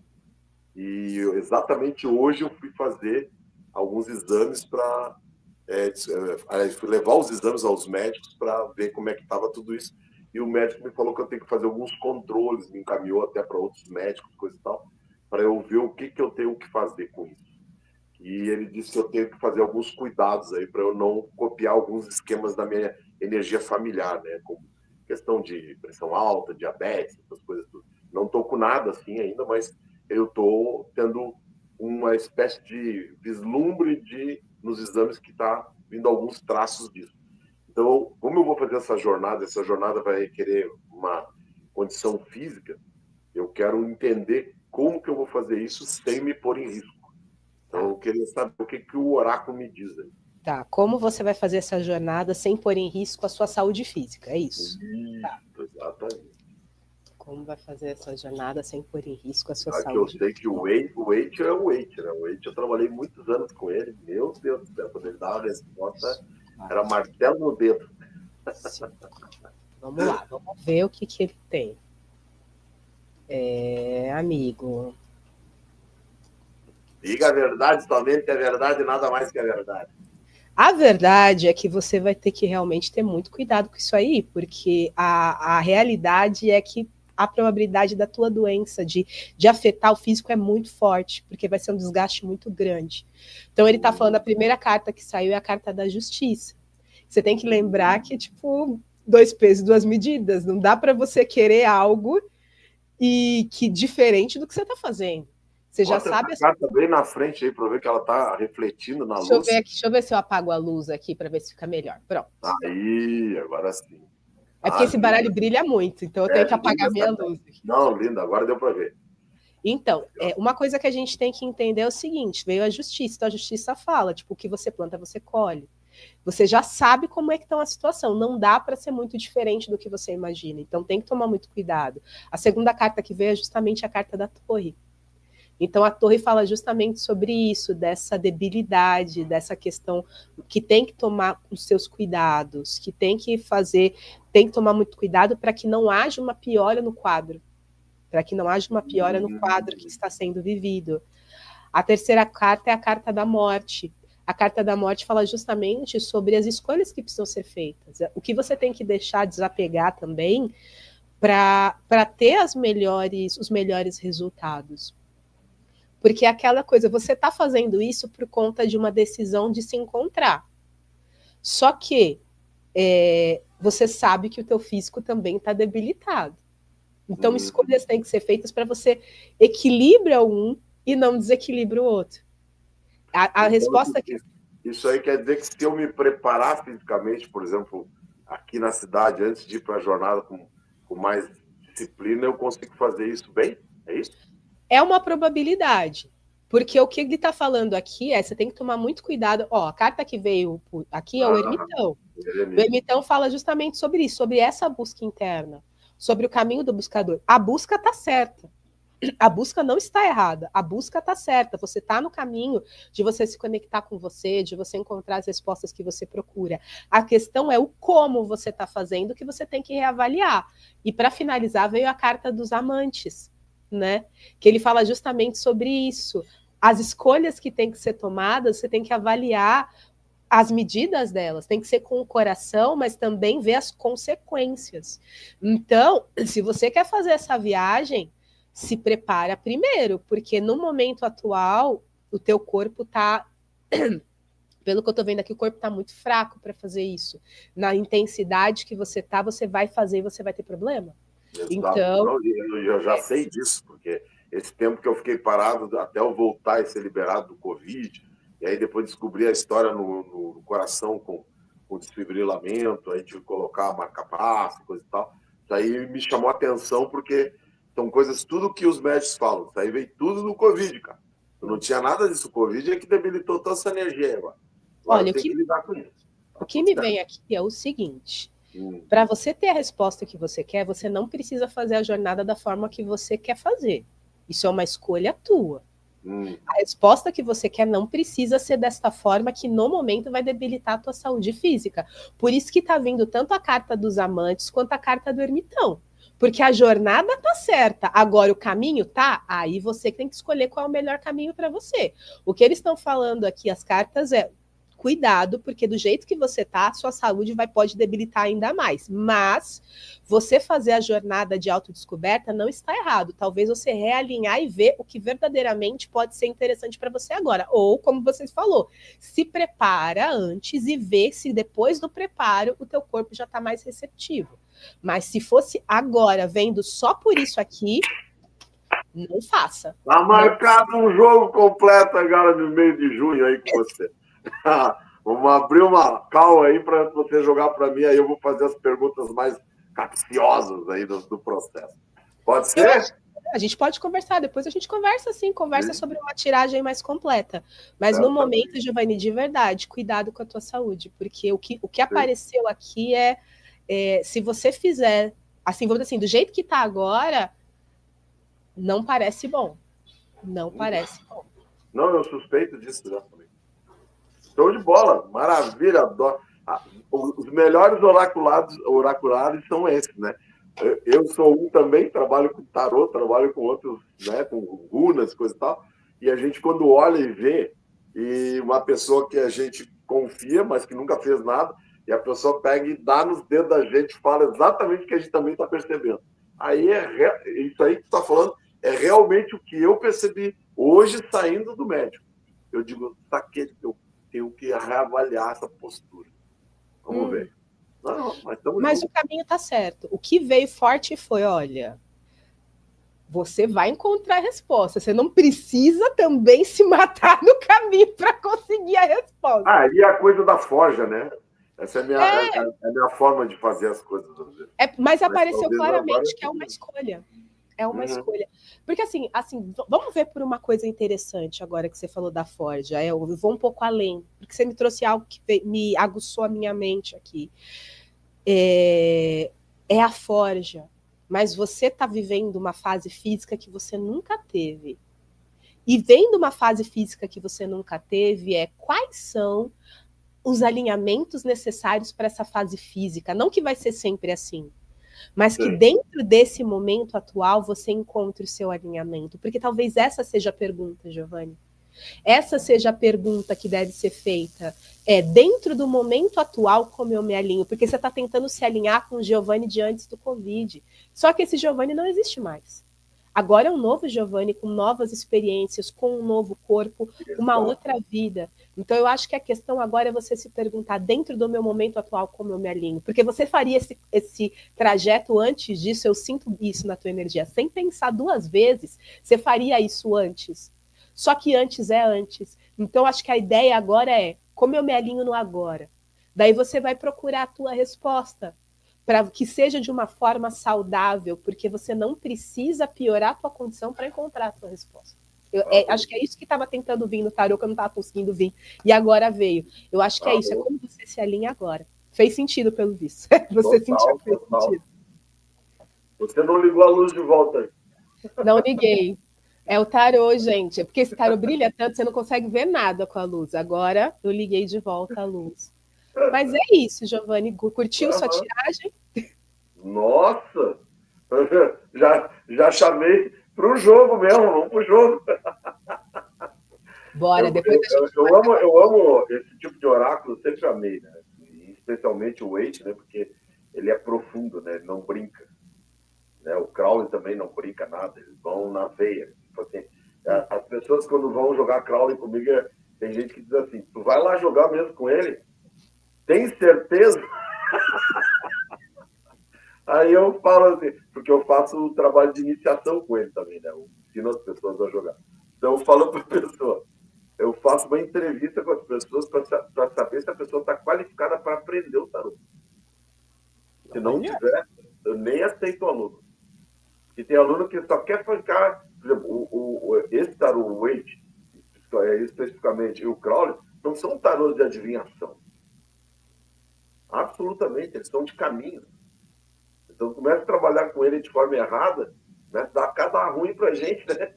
E exatamente hoje eu fui fazer alguns exames para fui levar os exames aos médicos para ver como é que estava tudo isso. E o médico me falou que eu tenho que fazer alguns controles, me encaminhou até para outros médicos, coisa e tal, para eu ver o que eu tenho que fazer com isso. E ele disse que eu tenho que fazer alguns cuidados aí para eu não copiar alguns esquemas da minha energia familiar, né? Como questão de pressão alta, diabetes, essas coisas tudo. Não estou com nada assim ainda, mas eu estou tendo uma espécie de vislumbre nos exames que está vindo alguns traços disso. Então, como eu vou fazer essa jornada vai requerer uma condição física, eu quero entender como que eu vou fazer isso sem me pôr em risco. Então, eu queria saber o que o oráculo me diz aí.
Tá, como você vai fazer essa jornada sem pôr em risco a sua saúde física, é isso?
Tá. Exatamente.
Como vai fazer essa jornada sem pôr em risco a sua
Já
saúde
que eu sei que o Wait é o Wait, né? O Wait eu trabalhei muitos anos com ele, meu Deus do céu, quando ele dava a resposta, era martelo no dedo.
Sim. Vamos lá, vamos ver o que ele tem. Amigo.
Diga a verdade, somente a verdade, nada mais que a verdade.
A verdade é que você vai ter que realmente ter muito cuidado com isso aí, porque a realidade é que a probabilidade da tua doença de afetar o físico é muito forte, porque vai ser um desgaste muito grande. Então ele está falando, a primeira carta que saiu é a carta da justiça. Você tem que lembrar que, tipo, 2 pesos e 2 medidas. Não dá para você querer algo que diferente do que você está fazendo. Você já sabe
essa carta bem na frente aí para ver que ela está refletindo na luz.
Deixa eu ver se eu apago a luz aqui para ver se fica melhor. Pronto.
Aí, agora sim.
É porque esse baralho brilha muito, então eu tenho que apagar minha luz.
Não, linda, agora deu para ver.
Então, uma coisa que a gente tem que entender é o seguinte, veio a justiça, então a justiça fala, tipo, o que você planta, você colhe. Você já sabe como é que está a situação, não dá para ser muito diferente do que você imagina, então tem que tomar muito cuidado. A segunda carta que veio é justamente a carta da torre. Então a torre fala justamente sobre isso, dessa debilidade, dessa questão que tem que tomar os seus cuidados, que tem que tomar muito cuidado para que não haja uma piora no quadro, que está sendo vivido. A terceira carta é a carta da morte. A carta da morte fala justamente sobre as escolhas que precisam ser feitas, o que você tem que deixar desapegar também para ter os melhores resultados. Porque é aquela coisa, você está fazendo isso por conta de uma decisão de se encontrar. Só que você sabe que o teu físico também está debilitado. Então, escolhas têm que ser feitas para você equilibrar um e não desequilibra o outro. A resposta que...
Isso aí quer dizer que se eu me preparar fisicamente, por exemplo, aqui na cidade, antes de ir para a jornada com mais disciplina, eu consigo fazer isso bem? É isso?
É uma probabilidade, porque o que ele está falando aqui você tem que tomar muito cuidado. Ó, a carta que veio aqui é o ermitão. O ermitão fala justamente sobre isso, sobre essa busca interna, sobre o caminho do buscador. A busca está certa. A busca não está errada, a busca está certa. Você está no caminho de você se conectar com você, de você encontrar as respostas que você procura. A questão é o como você está fazendo, que você tem que reavaliar. E para finalizar, veio a carta dos amantes, né? Que ele fala justamente sobre isso. As escolhas que têm que ser tomadas, você tem que avaliar as medidas delas, tem que ser com o coração, mas também ver as consequências. Então, se você quer fazer essa viagem, se prepara primeiro, porque no momento atual, o teu corpo está, pelo que eu estou vendo aqui, o corpo está muito fraco para fazer isso. Na intensidade que você está, você vai fazer e você vai ter problema.
Exato.
Então,
eu já sei disso, porque esse tempo que eu fiquei parado até eu voltar e ser liberado do Covid, e aí depois descobri a história no coração com desfibrilamento, aí tive que colocar marca-passo, coisa e tal. Isso aí me chamou a atenção, porque são coisas, tudo que os médicos falam, isso aí veio tudo no Covid, cara. Não tinha nada disso. O Covid é que debilitou toda essa energia agora.
Olha,
tem que lidar com isso.
O que me vem aqui é o seguinte: para você ter a resposta que você quer, você não precisa fazer a jornada da forma que você quer fazer. Isso é uma escolha tua. A resposta que você quer não precisa ser desta forma, que no momento vai debilitar a tua saúde física. Por isso que está vindo tanto a carta dos amantes quanto a carta do ermitão. Porque a jornada tá certa, agora o caminho tá, aí você tem que escolher qual é o melhor caminho para você. O que eles estão falando aqui, as cartas, é cuidado, porque do jeito que você tá, sua saúde pode debilitar ainda mais. Mas você fazer a jornada de autodescoberta não está errado. Talvez você realinhar e ver o que verdadeiramente pode ser interessante para você agora. Ou, como vocês falou, se prepara antes e vê se depois do preparo o teu corpo já está mais receptivo. Mas se fosse agora, vendo só por isso aqui, não faça.
Tá marcado um jogo completo agora no meio de junho aí com você. Vamos abrir uma call aí para você jogar para mim, aí eu vou fazer as perguntas mais capciosas aí do processo. Pode ser?
A gente pode conversar, depois a gente conversa sim, sobre uma tiragem mais completa. Mas no momento, Giovanni, de verdade, cuidado com a tua saúde, porque o que apareceu aqui se você fizer, assim, vamos dizer assim, do jeito que está agora, não parece bom. Não parece bom.
Não, eu suspeito disso já também. Show de bola, maravilha, adoro. Os melhores oraculares são esses, né? Eu sou um também, trabalho com tarô, trabalho com outros, né, com runas, coisa e tal, e a gente, quando olha e vê, e uma pessoa que a gente confia, mas que nunca fez nada, e a pessoa pega e dá nos dedos da gente, fala exatamente o que a gente também está percebendo. Aí isso aí que tu está falando é realmente o que eu percebi hoje saindo do médico. Eu digo, eu tenho que reavaliar essa postura. Vamos ver.
Mas o caminho está certo. O que veio forte foi, olha, você vai encontrar a resposta. Você não precisa também se matar no caminho para conseguir a resposta.
E a coisa da forja, né? Essa é a minha forma de fazer as coisas.
Mas apareceu claramente que é uma escolha. É uma escolha. Porque, assim, vamos ver por uma coisa interessante agora que você falou da forja. Eu vou um pouco além, porque você me trouxe algo que me aguçou a minha mente aqui. É a forja. Mas você está vivendo uma fase física que você nunca teve. E vendo uma fase física que você nunca teve, quais são os alinhamentos necessários para essa fase física? Não que vai ser sempre assim, mas que dentro desse momento atual você encontre o seu alinhamento. Porque talvez essa seja a pergunta, Giovanni. Essa seja a pergunta que deve ser feita. Dentro do momento atual, como eu me alinho? Porque você está tentando se alinhar com o Giovanni de antes do Covid. Só que esse Giovanni não existe mais. Agora é um novo Giovanni, com novas experiências, com um novo corpo, uma outra vida. Então, eu acho que a questão agora é você se perguntar, dentro do meu momento atual, como eu me alinho. Porque você faria esse trajeto antes disso, eu sinto isso na tua energia, sem pensar duas vezes, você faria isso antes. Só que antes é antes. Então, acho que a ideia agora é, como eu me alinho no agora? Daí você vai procurar a tua resposta, para que seja de uma forma saudável, porque você não precisa piorar a tua condição para encontrar a tua resposta. Acho que é isso que estava tentando vir no tarô, que eu não estava conseguindo vir, e agora veio. Eu acho que é isso, é como você se alinha agora. Fez sentido, pelo visto. Você sentiu que fez sentido.
Você não ligou a luz de volta aí.
Não liguei. É o tarô, gente. É porque esse tarô brilha tanto, você não consegue ver nada com a luz. Agora eu liguei de volta a luz. Mas é isso, Giovanni. Curtiu sua
Aham.
tiragem?
Nossa! Já chamei para o jogo mesmo, vamos para o jogo.
Bora,
Eu,
depois
eu,
a gente
eu,
marca.
amo, eu amo esse tipo de oráculo, eu sempre amei, né? E especialmente o Waite, né? Porque ele é profundo, né? Ele não brinca. Né? O Crowley também não brinca nada, eles vão na veia. Tipo assim, as pessoas quando vão jogar Crowley comigo, tem gente que diz assim, tu vai lá jogar mesmo com ele? Tem certeza? Aí eu falo assim, porque eu faço o trabalho de iniciação com ele também, né? Eu ensino as pessoas a jogar. Então eu falo para a pessoa, eu faço uma entrevista com as pessoas para saber se a pessoa está qualificada para aprender o tarô. Se não
Olha.
tiver, eu nem aceito o aluno. E tem aluno que só quer ficar, por exemplo, esse tarô Waite, especificamente, e o Crowley, não são tarôs de adivinhação. Absolutamente, eles são de caminhos. Então começa a trabalhar com ele de forma errada, né? Dá cada ruim pra gente, né?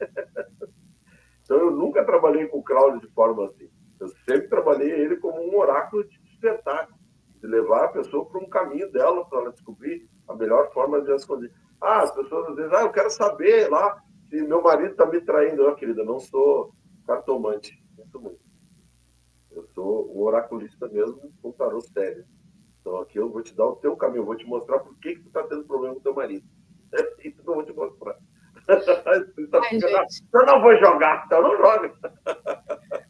Então eu nunca trabalhei com o Crowley de forma assim. Eu sempre trabalhei ele como um oráculo de despertar, de levar a pessoa para um caminho dela, para ela descobrir a melhor forma de esconder. As pessoas às vezes, eu quero saber lá se meu marido está me traindo. Eu, querida, não sou cartomante. Muito muito. Eu sou um oraculista mesmo, com tarô sério. Então aqui eu vou te dar o teu caminho, eu vou te mostrar por que tu está tendo problema com o teu marido. Isso eu vou te mostrar.
Ai, gente,
Eu não vou jogar, então não joga.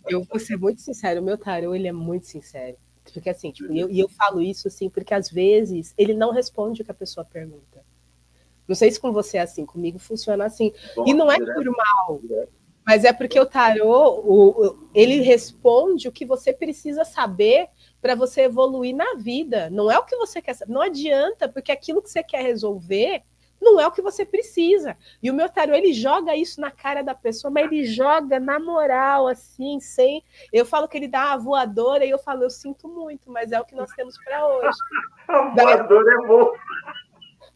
eu vou ser muito sincero, o meu tarô, ele é muito sincero. Porque assim, tipo, eu falo isso assim, porque às vezes ele não responde o que a pessoa pergunta. Não sei se com você é assim, comigo funciona assim. E
Nossa,
não é por
direto,
mal,
direto.
mas é porque o tarô, ele responde o que você precisa saber para você evoluir na vida. Não é o que você quer saber. Não adianta, porque aquilo que você quer resolver não é o que você precisa. E o meu tarô, ele joga isso na cara da pessoa, mas ele joga na moral, assim, sem. Eu falo que ele dá uma voadora e eu falo, eu sinto muito, mas é o que nós temos para hoje.
A
Daí,
voadora é bom.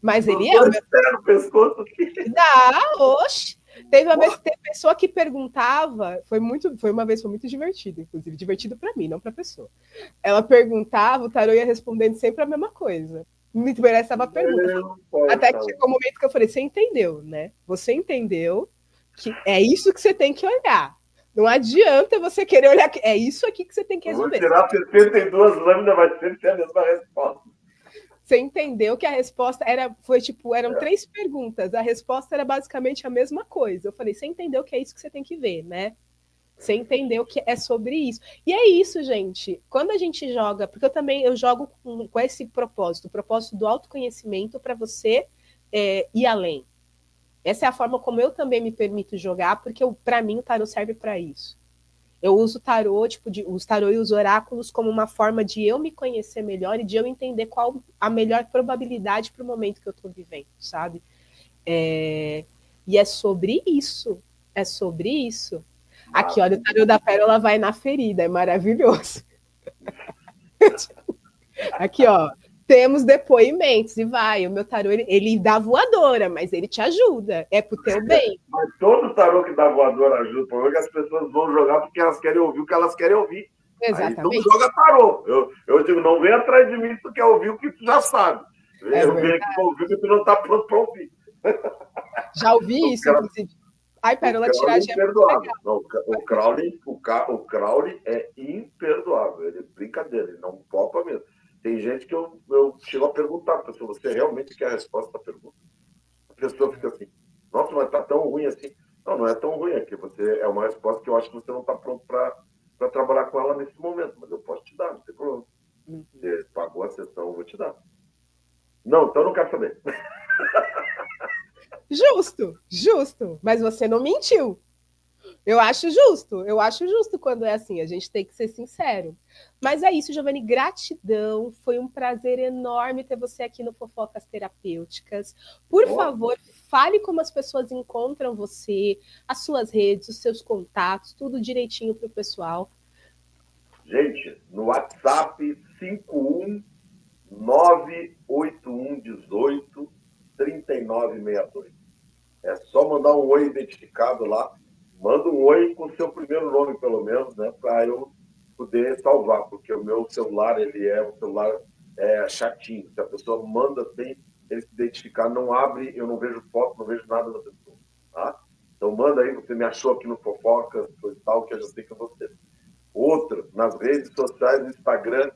mas
Os
ele é o
dois
meu.
pés no pescoço aqui.
Dá, oxe. Teve uma vez que tem pessoa que perguntava, foi uma vez, foi muito divertido, inclusive, divertido para mim, não para a pessoa. Ela perguntava, o tarô ia respondendo sempre a mesma coisa. Me interessava a pergunta.
Meu pai,
Até
tá
que
louco.
chegou o momento que eu falei, você entendeu, né? Você entendeu que é isso que você tem que olhar. Não adianta você querer olhar, é isso aqui que você tem que
Eu vou
resolver.
tirar 62 lâminas, vai sempre ter a mesma resposta.
Você entendeu que a resposta foi tipo, eram 3 perguntas, a resposta era basicamente a mesma coisa. Eu falei, você entendeu que é isso que você tem que ver, né? Você entendeu que é sobre isso. E é isso, gente. Quando a gente joga, porque eu jogo com esse propósito, o propósito do autoconhecimento para você ir além. Essa é a forma como eu também me permito jogar, porque para mim o tarô serve para isso. Eu uso o tarô, os tarô e os oráculos como uma forma de eu me conhecer melhor e de eu entender qual a melhor probabilidade para o momento que eu estou vivendo, sabe? E é sobre isso. É sobre isso. Aqui, olha, o tarô da pérola vai na ferida, é maravilhoso. Aqui, ó, temos depoimentos e vai. O meu tarô, ele dá voadora, mas ele te ajuda. É pro teu bem.
Mas todo tarô que dá voadora ajuda. O problema é que as pessoas vão jogar porque elas querem ouvir o que elas querem ouvir. Aí não
Exatamente.
joga tarô. Eu digo, não vem atrás de mim se tu quer ouvir o que tu já sabe.
É
Eu venho aqui
verdade.
para ouvir o que tu não está pronto para ouvir.
Já ouvi
O
isso, inclusive. Ai,
O
pérola,
Crowley é
tiragem é muito
imperdoável.
legal.
Não, o Crowley é imperdoável. Ele é brincadeira, ele não popa mesmo. Tem gente que eu chego a perguntar para a pessoa, você realmente quer a resposta da pergunta? A pessoa fica assim, nossa, mas tá tão ruim assim. Não, não é tão ruim, é que você é uma resposta que eu acho que você não está pronto para trabalhar com ela nesse momento, mas eu posso te dar, não tem problema. Você pagou a sessão, eu vou te dar. Não, então eu não quero saber.
Justo, justo. Mas você não mentiu. Eu acho justo quando é assim, a gente tem que ser sincero. Mas é isso, Giovanni, gratidão, foi um prazer enorme ter você aqui no Fofocas Terapêuticas. Por
Nossa,
favor, fale como as pessoas encontram você, as suas redes, os seus contatos, tudo direitinho para o pessoal.
gente, no WhatsApp 5198118 3962. É só mandar um oi identificado lá. Manda um oi com o seu primeiro nome, pelo menos, né? Para eu poder salvar, porque o meu celular, ele é um celular chatinho. Se a pessoa manda sem ele se identificar, não abre, eu não vejo foto, não vejo nada da pessoa. Tá? Então manda aí, você me achou aqui no Fofocas, coisa e tal, que eu já sei que é você. Outra, nas redes sociais, no Instagram,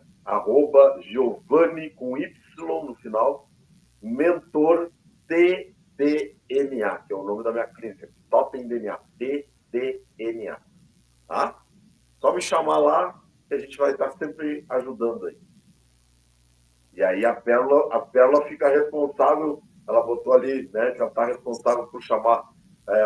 @Giovanni com Y no final, mentor TDNA, que é o nome da minha clínica, Totem DNA, TDNA. Tá? Só me chamar lá que a gente vai estar sempre ajudando aí. E aí a Pérola fica responsável, ela botou ali, né, já está responsável por chamar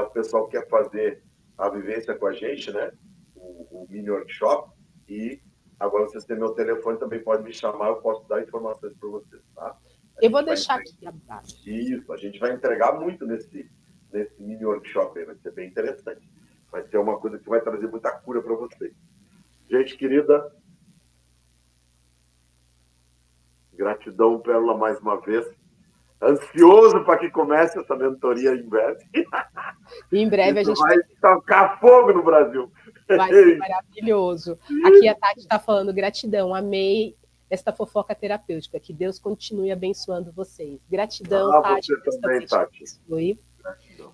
o pessoal que quer fazer a vivência com a gente, né, o mini workshop, e agora vocês têm meu telefone, também pode me chamar, eu posso dar informações para vocês, tá?
Eu vou deixar aqui abaixo.
Isso, a gente vai entregar muito nesse mini workshop aí, vai ser bem interessante. Vai ser uma coisa que vai trazer muita cura para vocês. Gente querida, gratidão, Pérola, mais uma vez. Ansioso para que comece essa mentoria em breve.
E em breve a gente
vai tocar fogo no Brasil.
Vai ser maravilhoso. Aqui a Tati está falando, gratidão, amei esta fofoca terapêutica. Que Deus continue abençoando vocês. Gratidão, Tati.
Você também, Tati.
Gratidão.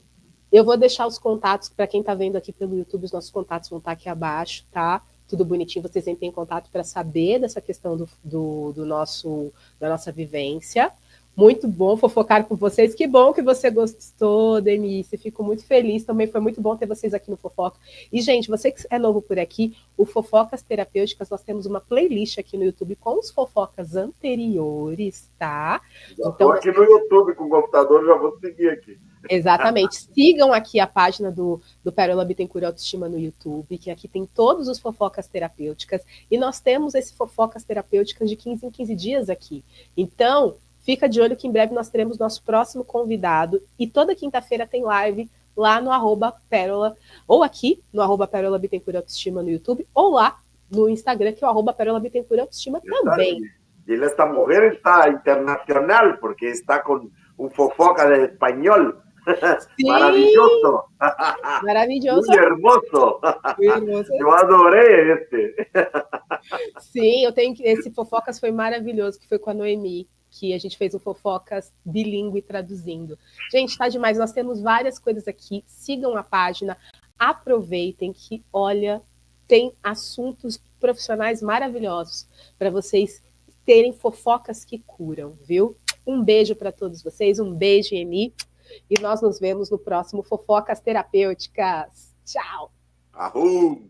Eu vou deixar os contatos, para quem está vendo aqui pelo YouTube, os nossos contatos vão estar aqui abaixo, tá? Tudo bonitinho, vocês entrem em contato para saber dessa questão da nossa vivência. Muito bom fofocar com vocês. Que bom que você gostou, Denise. Fico muito feliz. Também foi muito bom ter vocês aqui no Fofoca. E, gente, você que é novo por aqui, o Fofocas Terapêuticas, nós temos uma playlist aqui no YouTube com os fofocas anteriores, tá?
Já estou aqui no YouTube com o computador, já vou seguir aqui.
Exatamente. Sigam aqui a página do Pérola Bittencourt Autoestima no YouTube, que aqui tem todos os fofocas terapêuticas. E nós temos esse fofocas terapêuticas de 15 em 15 dias aqui. Então, fica de olho que em breve nós teremos nosso próximo convidado. E toda quinta-feira tem live lá no @Pérola, ou aqui no @Pérola Bittencourt Autoestima no YouTube, ou lá no Instagram, que é o @Pérola Bittencourt Autoestima também.
E esta mulher está internacional, porque está com um fofoca de espanhol.
Sim.
Maravilhoso.
Maravilhoso.
Muy hermoso. Eu adorei este.
Sim, esse Fofocas foi maravilhoso, que foi com a Noemi, que a gente fez um Fofocas bilíngue traduzindo. Gente, tá demais, nós temos várias coisas aqui, sigam a página, aproveitem que, olha, tem assuntos profissionais maravilhosos para vocês terem fofocas que curam, viu? Um beijo para todos vocês, um beijo, Eni, e nós nos vemos no próximo Fofocas Terapêuticas. Tchau!
Ahum.